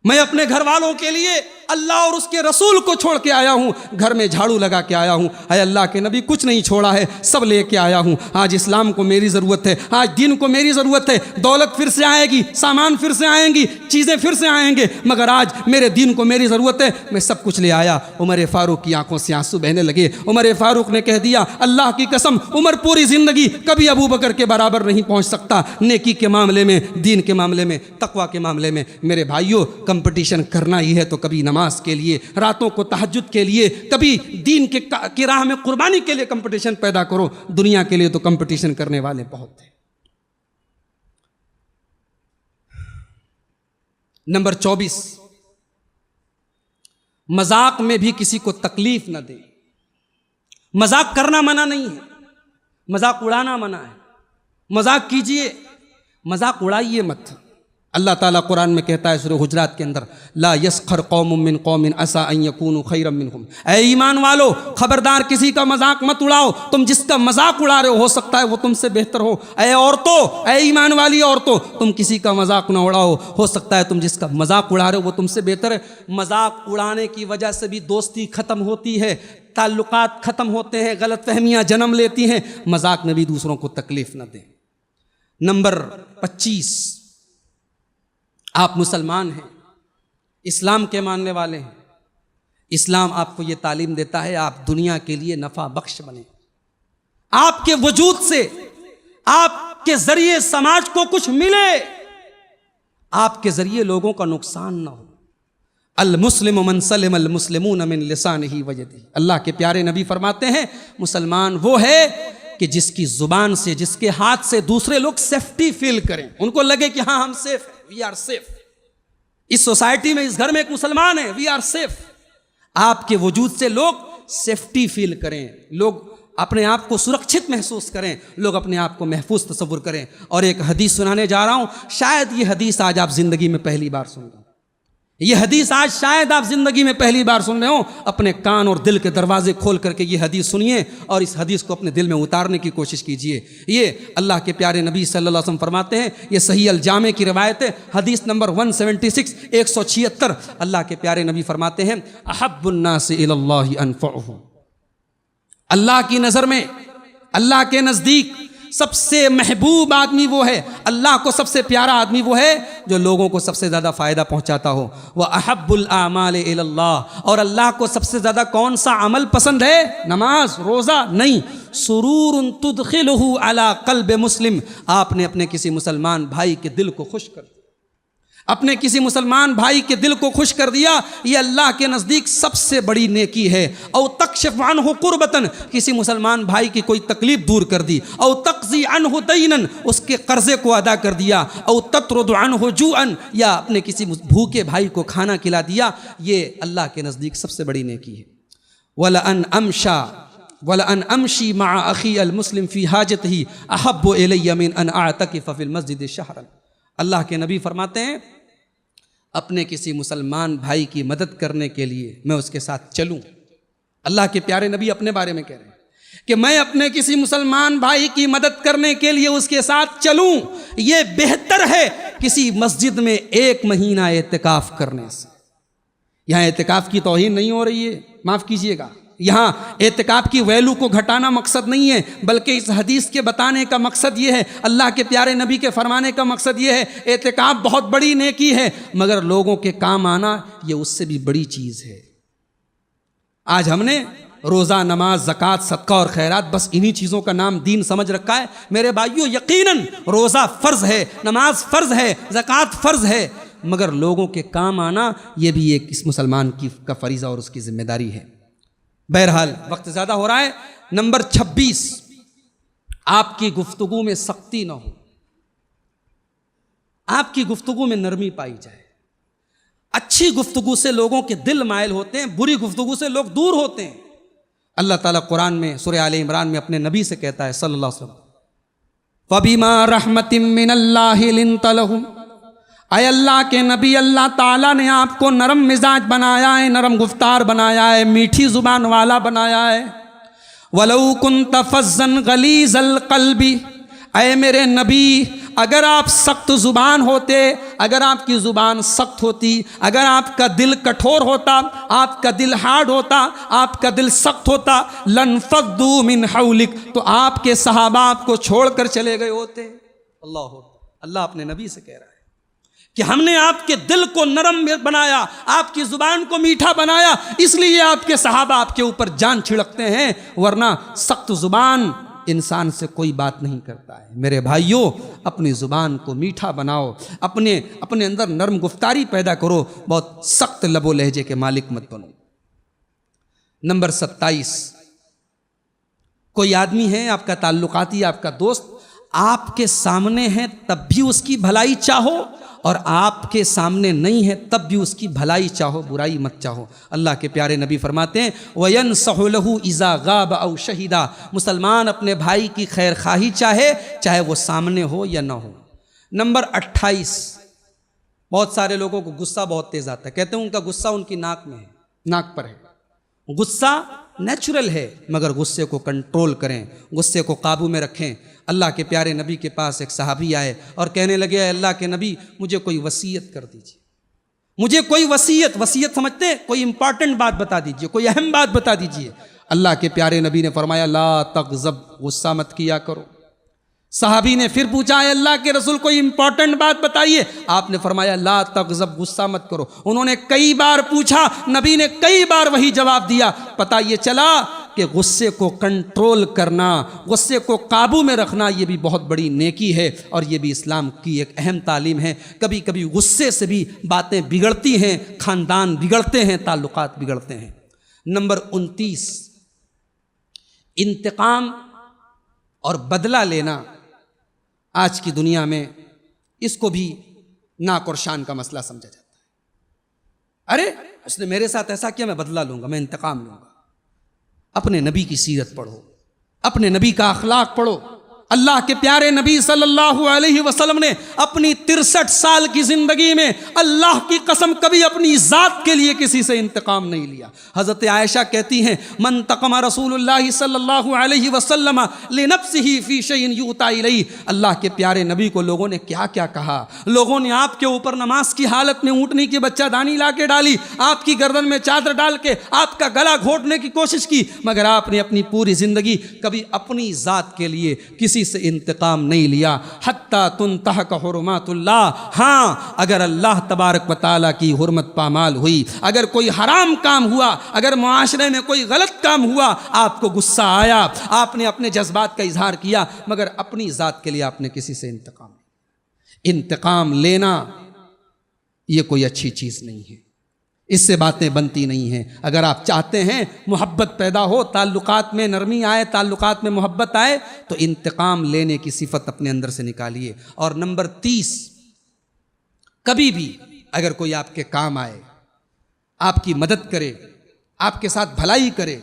मैं अपने घर वालों के लिए अल्लाह और उसके रसूल को छोड़ के आया हूँ, घर में झाड़ू लगा के आया हूँ। अय अल्लाह के नबी कुछ नहीं छोड़ा है, सब लेके आया हूँ। आज इस्लाम को मेरी ज़रूरत है, आज दीन को मेरी ज़रूरत है। दौलत फिर से आएगी, सामान फिर से आएंगी, चीज़ें फिर से आएंगे, मगर आज मेरे दीन को मेरी ज़रूरत है, मैं सब कुछ ले आया। उमर फ़ारूक की आंखों से आंसू बहने लगे। उमर फ़ारूक ने कह दिया, अल्लाह की कसम उमर पूरी ज़िंदगी कभी अबू बकर के बराबर नहीं पहुँच सकता, नेकी के मामले में, दीन के मामले में, तकवा के मामले में। मेरे भाइयों, कंपटीशन करना ही है तो कभी नमाज के लिए, रातों को तहज्जुद के लिए, कभी दीन की राह में कुर्बानी के लिए कंपटीशन पैदा करो। दुनिया के लिए तो कंपटीशन करने वाले बहुत हैं। नंबर 24, मजाक में भी किसी को तकलीफ न दे। मजाक करना मना नहीं है, मजाक उड़ाना मना है। मजाक कीजिए, मजाक उड़ाइए मत। अल्लाह ताला कुरान में कहता है सूरह हुजरात के अंदर, ला यस्खर कौमुम मिन कौमिन असा अन यकूनु खैरम मिनहुम, ऐ ईमान वालो खबरदार किसी का मजाक मत उड़ाओ। तुम जिसका मजाक उड़ा रहे हो सकता है वो तुमसे बेहतर हो। ऐ औरतों, ऐ ईमान वाली औरतों, तुम किसी का मजाक ना उड़ाओ, हो सकता है तुम जिसका मजाक उड़ा रहे हो वो तुमसे बेहतर है। मजाक उड़ाने की वजह से भी दोस्ती ख़त्म होती है, ताल्लुकात ख़त्म होते हैं, गलतफहमियाँ जन्म लेती हैं। मजाक में भी दूसरों को तकलीफ न दें। नंबर 25, आप मुसलमान हैं, इस्लाम के मानने वाले हैं। इस्लाम आपको ये तालीम देता है आप दुनिया के लिए नफ़ा बख्श बने। आपके वजूद से, आपके ज़रिए समाज को कुछ मिले, आपके ज़रिए लोगों का नुकसान ना हो। अल मुस्लिम मन सलिम अल मुस्लिमून मिन लिसानिही व यदिही। अल्लाह के प्यारे नबी फरमाते हैं, मुसलमान वो है कि जिसकी ज़ुबान से, जिसके हाथ से दूसरे लोग सेफ्टी फील करें, उनको लगे कि हाँ हम सेफ हैं, वी आर सेफ। इस सोसाइटी में, इस घर में एक मुसलमान है, वी आर सेफ। आपके वजूद से लोग सेफ्टी फील करें, लोग अपने आप को सुरक्षित महसूस करें, लोग अपने आप को महफूज तस्वुर करें। और एक हदीस सुनाने जा रहा हूं, शायद ये हदीस आज आप जिंदगी में पहली बार सुन रहे हो। ये हदीस आज शायद आप जिंदगी में पहली बार सुन रहे हो। अपने कान और दिल के दरवाजे खोल करके ये हदीस सुनिए और इस हदीस को अपने दिल में उतारने की कोशिश कीजिए। ये अल्लाह के प्यारे नबी सल्लल्लाहु अलैहि वसल्लम फरमाते हैं, ये सही अल जामे की रिवायत है, हदीस नंबर 176, 176। अल्लाह के प्यारे नबी फरमाते हैं, अहब्बुन्नासि इलल्लाहि अनफ़अहुम। अल्लाह की नज़र में, अल्लाह के नज़दीक सबसे महबूब आदमी वो है, अल्लाह को सबसे प्यारा आदमी वो है जो लोगों को सबसे ज़्यादा फ़ायदा पहुंचाता हो। वह अहब्बुल आमाल इलल्लाह, और अल्लाह को सबसे ज़्यादा कौन सा अमल पसंद है? नमाज, रोज़ा नहीं। सुरूरुन तुदखिलुहु अला क़ल्ब मुस्लिम, आपने अपने किसी मुसलमान भाई के दिल को खुश कर, अपने किसी मुसलमान भाई के दिल को खुश कर दिया, ये अल्लाह के नज़दीक सबसे बड़ी नेकी है। औ तक्शिफ़ अन्हु कुर्बतन, किसी मुसलमान भाई की कोई तकलीफ दूर कर दी। औ तक़ज़ी अन्हु दैनन, उसके कर्ज़े को अदा कर दिया। औ ततरुद अन्हु जुअन, या अपने किसी भूखे भाई को खाना खिला दिया, ये अल्लाह के नज़दीक सबसे बड़ी नेकी है। वलअन अमशी मअ अख़ी अल मुस्लिम फ़ी हाजतिही अहब्बु इलय्या मिन अन अअतकिफ़ फ़िल मस्जिद शहरन। अल्लाह के नबी फरमाते हैं, अपने किसी मुसलमान भाई की मदद करने के लिए मैं उसके साथ चलूं। अल्लाह के प्यारे नबी अपने बारे में कह रहे हैं कि मैं अपने किसी मुसलमान भाई की मदद करने के लिए उसके साथ चलूं, ये बेहतर है किसी मस्जिद में 1 महीना एतिकाफ करने से। यहाँ एतिकाफ की तौहीन नहीं हो रही है, माफ़ कीजिएगा। यहाँ एतिकाफ की वैल्यू को घटाना मकसद नहीं है, बल्कि इस हदीस के बताने का मकसद ये है, अल्लाह के प्यारे नबी के फरमाने का मकसद ये है, एतिकाफ बहुत बड़ी नेकी है, मगर लोगों के काम आना ये उससे भी बड़ी चीज़ है। आज हमने रोज़ा, नमाज, ज़कात, सदका और खैरात, बस इन्हीं चीज़ों का नाम दीन समझ रखा है। मेरे भाइयों, यकीनन रोज़ा फ़र्ज़ है, नमाज फ़र्ज़ है, ज़कात फ़र्ज़ है, मगर लोगों के काम आना ये भी एक इस मुसलमान का फ़रीज़ा और उसकी ज़िम्मेदारी है। बहरहाल वक्त ज़्यादा हो रहा है। नंबर 26, आपकी गुफ्तगू में सख्ती ना हो, आपकी गुफ्तगू में नरमी पाई जाए। अच्छी गुफ्तगू से लोगों के दिल मायल होते हैं, बुरी गुफ्तगू से लोग दूर होते हैं। अल्लाह ताला कुरान में सूरह आले इमरान में अपने नबी से कहता है सल्लल्लाहु अलैहि वसल्लम, फ़बिमा रहमतिम मिनल्लाहि लिन्त लहुम, अय अल्लाह के नबी, अल्लाह ताला ने आपको नरम मिजाज बनाया है, नरम गुफ्तार बनाया है, मीठी ज़ुबान वाला बनाया है। वलौ कुन्त फ़ज़्ज़न गलीज़ल क़ल्बी, अय मेरे नबी, अगर आप सख्त ज़ुबान होते, अगर आपकी ज़ुबान सख्त होती, अगर आपका दिल कठोर होता, आपका दिल हार्ड होता, आपका दिल सख्त होता, लनफ़द्दू मिन हौलिक, तो आपके सहाबा आपको छोड़कर चले गए होते। अल्लाह अपने नबी से कह रहा है कि हमने आपके दिल को नरम बनाया, आपकी ज़ुबान को मीठा बनाया, इसलिए आपके सहाबा आपके ऊपर जान छिड़कते हैं, वरना सख्त ज़ुबान इंसान से कोई बात नहीं करता है। मेरे भाइयों, अपनी ज़ुबान को मीठा बनाओ, अपने अंदर नरम गुफ्तारी पैदा करो, बहुत सख्त लबो लहजे के मालिक मत बनो। नंबर 27, कोई आदमी है आपका ताल्लुकाती, आपका दोस्त, आपके सामने है तब भी उसकी भलाई चाहो, और आपके सामने नहीं है तब भी उसकी भलाई चाहो, बुराई मत चाहो। अल्लाह के प्यारे नबी फरमाते हैं वयनसहु लहु इज़ा गाब औ शहीदा, मुसलमान अपने भाई की खैर खाही चाहे, चाहे वो सामने हो या ना हो। नंबर 28, बहुत सारे लोगों को गुस्सा बहुत तेज़ आता है, कहते हैं उनका गुस्सा उनकी नाक में है, नाक पर है। गुस्सा नेचुरल है, मगर गुस्से को कंट्रोल करें, गुस्से को काबू में रखें। अल्लाह के प्यारे नबी के पास एक सहाबी आए और कहने लगे, अल्लाह के नबी, मुझे कोई वसीयत कर दीजिए, मुझे कोई वसीयत समझते हैं, कोई इंपॉर्टेंट बात बता दीजिए, कोई अहम बात बता दीजिए। अल्लाह के प्यारे नबी ने फरमाया, ला तग़ज़ब, गुस्सा मत किया करो। सहाबी ने फिर पूछा, अल्लाह के रसूल कोई इंपॉर्टेंट बात बताइए। आपने फरमाया, ला तग़ज़ब, गुस्सा मत करो। उन्होंने कई बार पूछा, नबी ने कई बार वही जवाब दिया। पता ये चला कि गुस्से को कंट्रोल करना, गुस्से को काबू में रखना, ये भी बहुत बड़ी नेकी है, और ये भी इस्लाम की एक अहम तालीम है। कभी कभी गुस्से से भी बातें बिगड़ती हैं, ख़ानदान बिगड़ते हैं, ताल्लुकात बिगड़ते हैं। नंबर 29, इंतकाम और बदला लेना आज की दुनिया में इसको भी नाक और शान का मसला समझा जाता है। अरे उसने मेरे साथ ऐसा किया, मैं बदला लूंगा, मैं इंतकाम लूंगा। अपने नबी की सीरत पढ़ो, अपने नबी का अखलाक पढ़ो। अल्लाह के प्यारे नबी सल्लल्लाहु अलैहि वसल्लम ने अपनी 63 साल की ज़िंदगी में अल्लाह की कसम कभी अपनी ज़ात के लिए किसी से इंतकाम नहीं लिया। हज़रत आयशा कहती हैं, मन तक़मा रसूलुल्लाह सल्लल्लाहु अलैहि वसल्लम लिनफ्सिही फ़ी शैइन युता इलैहि। अल्लाह के प्यारे नबी को लोगों ने क्या क्या कहा। लोगों ने आपके ऊपर नमाज की हालत में ऊँटनी की बच्चादानी ला के डाली, आपकी गर्दन में चादर डाल के आपका गला घोटने की कोशिश की, मगर आपने अपनी पूरी ज़िंदगी कभी अपनी ज़ात के लिए किसी से इंतकाम नहीं लिया। हत्ता तुन्तहक हुर्मतुल्लाह, हाँ, अगर अल्लाह तबारक व तआला की हुर्मत पामाल हुई, अगर कोई हराम काम हुआ, अगर मुआशरे में कोई गलत काम हुआ, आपको गुस्सा आया, आपने अपने जज्बात का इजहार किया, मगर अपनी ज़ात के लिए आपने किसी से इंतकाम लेना ये कोई अच्छी चीज़ नहीं है, इससे बातें बनती नहीं हैं। अगर आप चाहते हैं मोहब्बत पैदा हो, ताल्लुकात में नरमी आए, ताल्लुकात में मोहब्बत आए, तो इंतकाम लेने की सिफत अपने अंदर से निकालिए। और नंबर 30, कभी भी अगर कोई आपके काम आए, आपकी मदद करे, आपके साथ भलाई करे,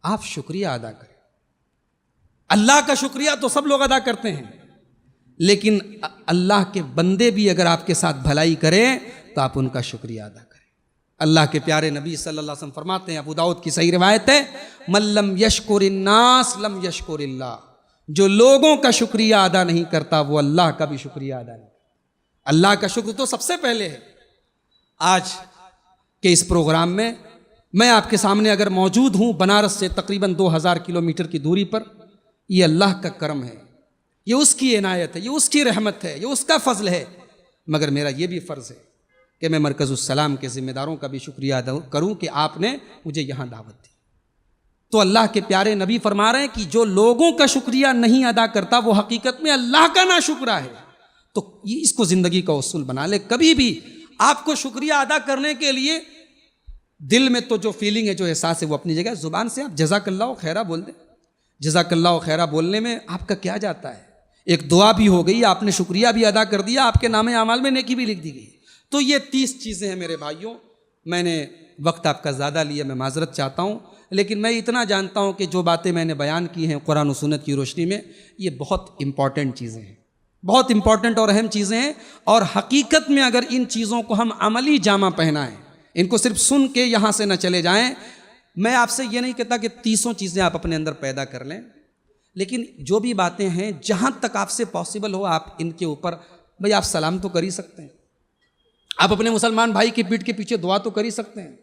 आप शुक्रिया अदा करें। अल्लाह का शुक्रिया तो सब लोग अदा करते हैं, लेकिन अल्लाह के बंदे भी अगर आपके साथ भलाई करें तो आप उनका शुक्रिया अदा करें। अल्लाह के प्यारे नबी सल्लल्लाहु अलैहि वसल्लम फरमाते हैं, अबू दाऊद की सही रिवायत है, मल्लम यशकुरिन्नास लम यशकुरिल्लाह, जो लोगों का शुक्रिया अदा नहीं करता वो अल्लाह का भी शुक्रिया अदा नहीं। अल्लाह का शुक्र तो सबसे पहले है। आज के इस प्रोग्राम में मैं आपके सामने अगर मौजूद हूँ, बनारस से तकरीबन 2000 किलोमीटर की दूरी पर, ये अल्लाह का करम है, ये उसकी इनायत है, ये उसकी रहमत है, ये उसका फजल है। मगर मेरा ये भी फ़र्ज़ है कि मैं मरकज़ुस्सलाम के ज़िम्मेदारों का भी शुक्रिया अदा करूँ कि आपने मुझे यहाँ दावत दी। तो अल्लाह के प्यारे नबी फरमा रहे हैं कि जो लोगों का शुक्रिया नहीं अदा करता वो हकीकत में अल्लाह का नाशुक्रा है। तो ये इसको ज़िंदगी का उसूल बना ले। कभी भी आपको शुक्रिया अदा करने के लिए दिल में तो जो फीलिंग है, जो एहसास है, वो अपनी जगह, ज़ुबान से आप जज़ाकल्लाहु खैरा बोल दें। जज़ाकल्लाहु खैरा बोलने में आपका क्या जाता है? एक दुआ भी हो गई, आपने शुक्रिया भी अदा कर दिया, आपके नामे अमाल में नेकी भी लिख दी गई। तो ये 30 चीज़ें हैं मेरे भाइयों। मैंने वक्त आपका ज़्यादा लिया, मैं माजरत चाहता हूँ, लेकिन मैं इतना जानता हूँ कि जो बातें मैंने बयान की हैं कुरान और सुन्नत की रोशनी में, ये बहुत इम्पॉर्टेंट चीज़ें हैं, बहुत इम्पॉर्टेंट और अहम चीज़ें हैं। और हकीकत में अगर इन चीज़ों को हम अमली जामा पहनाएं, इनको सिर्फ सुन के यहाँ से न चले जाएं। मैं आपसे ये नहीं कहता कि 300 चीज़ें आप अपने अंदर पैदा कर लें, लेकिन जो भी बातें हैं जहाँ तक आपसे पॉसिबल हो आप इनके ऊपर, भाई आप सलाम तो कर ही सकते हैं, आप अपने मुसलमान भाई की पीठ के पीछे दुआ तो कर ही सकते हैं,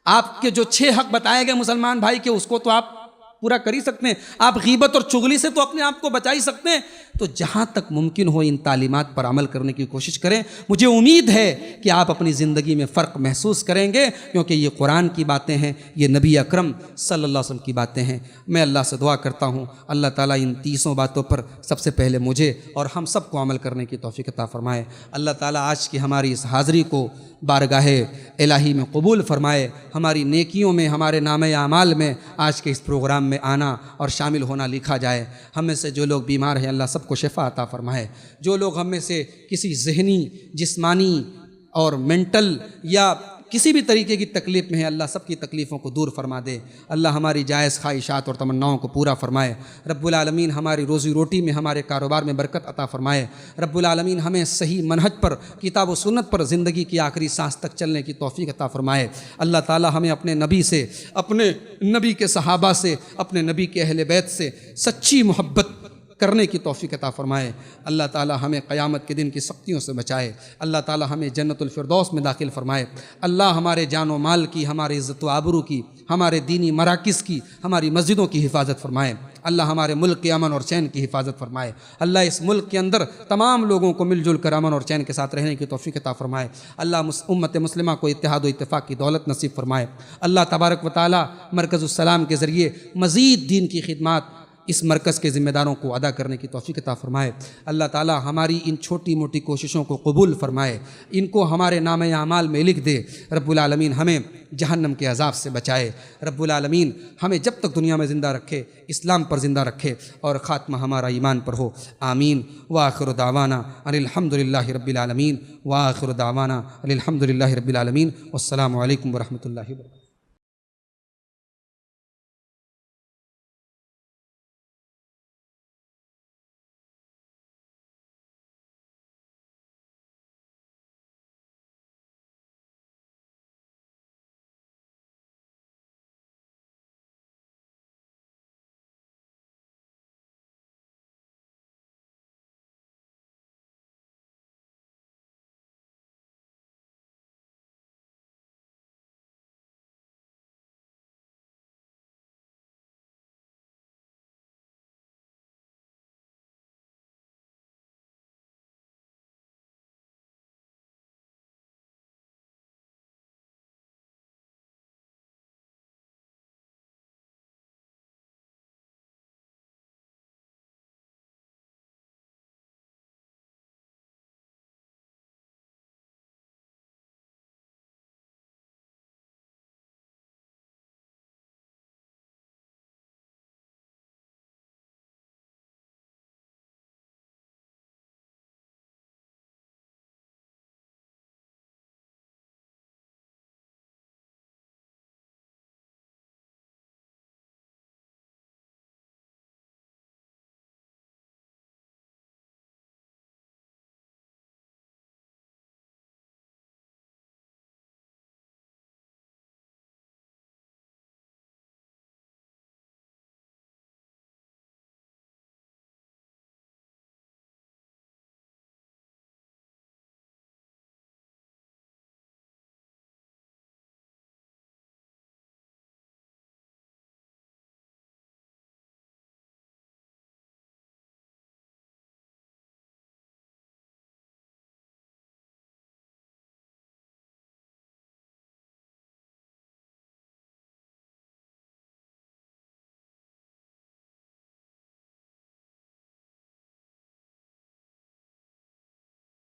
आपके जो 6 हक बताए गए मुसलमान भाई के उसको तो आप पूरा कर ही सकते हैं, आप गीबत और चुगली से तो अपने आप को बचा ही सकते हैं। तो जहाँ तक मुमकिन हो इन तालीमात पर अमल करने की कोशिश करें। मुझे उम्मीद है कि आप अपनी ज़िंदगी में फ़र्क महसूस करेंगे, क्योंकि ये कुरान की बातें हैं, ये नबी अकरम सल्लल्लाहु अलैहि वसल्लम की बातें हैं। मैं अल्लाह से दुआ करता हूँ अल्लाह ताला इन 300 बातों पर सबसे पहले मुझे और हम सबको अमल करने की तौफीक अता फरमाए। अल्लाह ताला आज की हमारी इस हाज़री को बारगाहे इलाही में कबूल फरमाए, हमारी नेकियों में, हमारे नामे आमाल में आज के इस प्रोग्राम में आना और शामिल होना लिखा जाए। हम में से जो लोग बीमार हैं अल्लाह सबको शिफा अता फरमाए। जो लोग हम में से किसी जहनी, जिस्मानी और मेंटल या किसी भी तरीके की तकलीफ़ में है, अल्लाह सबकी तकलीफ़ों को दूर फरमा दे। अल्लाह हमारी जायज़ ख्वाहिशात और तमन्नाओं को पूरा फरमाए। रब्बुल आलमीन हमारी रोज़ी रोटी में, हमारे कारोबार में बरकत अता फरमाए। रब्बुल आलमीन हमें सही मनहज पर, किताब व सुन्नत पर ज़िंदगी की आखिरी सांस तक चलने की तौफ़ीक अता फरमाए। अल्लाह ताला हमें अपने नबी से, अपने नबी के सहाबा से, अपने नबी के अहले बैत से सच्ची मोहब्बत करने की तौफीक अता फरमाए। अल्लाह ताला हमें क़यामत के दिन की सख्तियों से बचाए। अल्लाह ताला हमें जन्नतुल फिरदौस में दाखिल फरमाए। अल्लाह हमारे जान व माल की, हमारे इज़्ज़त व आबरू की, हमारे दीनी मराकिज़ की, हमारी मस्जिदों की हिफाजत फरमाए। अल्लाह हमारे मुल्क के अमन और चैन की हिफाजत फरमाए। अल्लाह इस मुल्क के अंदर तमाम लोगों को मिलजुल कर अमन और चैन के साथ रहने की तौफीक अता फरमाए। अल्लाह उम्मत मुस्लिमा को इत्तेहाद व इत्तेफाक की दौलत नसीब फरमाए। अल्लाह तबारक व तआला मरकज़ुस सलाम के ज़रिए मज़ीद दीन की खिदमत इस मरकज़ के ज़िम्मेदारों को अदा करने की तौफीक अता फरमाए। अल्लाह ताला हमारी इन छोटी मोटी कोशिशों को कबूल फरमाए, इनको हमारे नामे आमाल में लिख दे। रब्बुल आलमीन हमें जहन्नम के अज़ाब से बचाए। रब्बुल आलमीन हमें जब तक दुनिया में ज़िंदा रखे इस्लाम पर ज़िंदा रखे और ख़ात्मा हमारा ईमान पर हो। आमीन। व आखिरु दावाना अनिल हम्दुलिल्लाहि रब्बिल आलमीन। व आखिरु दावाना अनिल हम्दुलिल्लाहि रब्बिल आलमीन। वस्सलामु अलैकुम व रहमतुल्लाहि व बरकातुहू।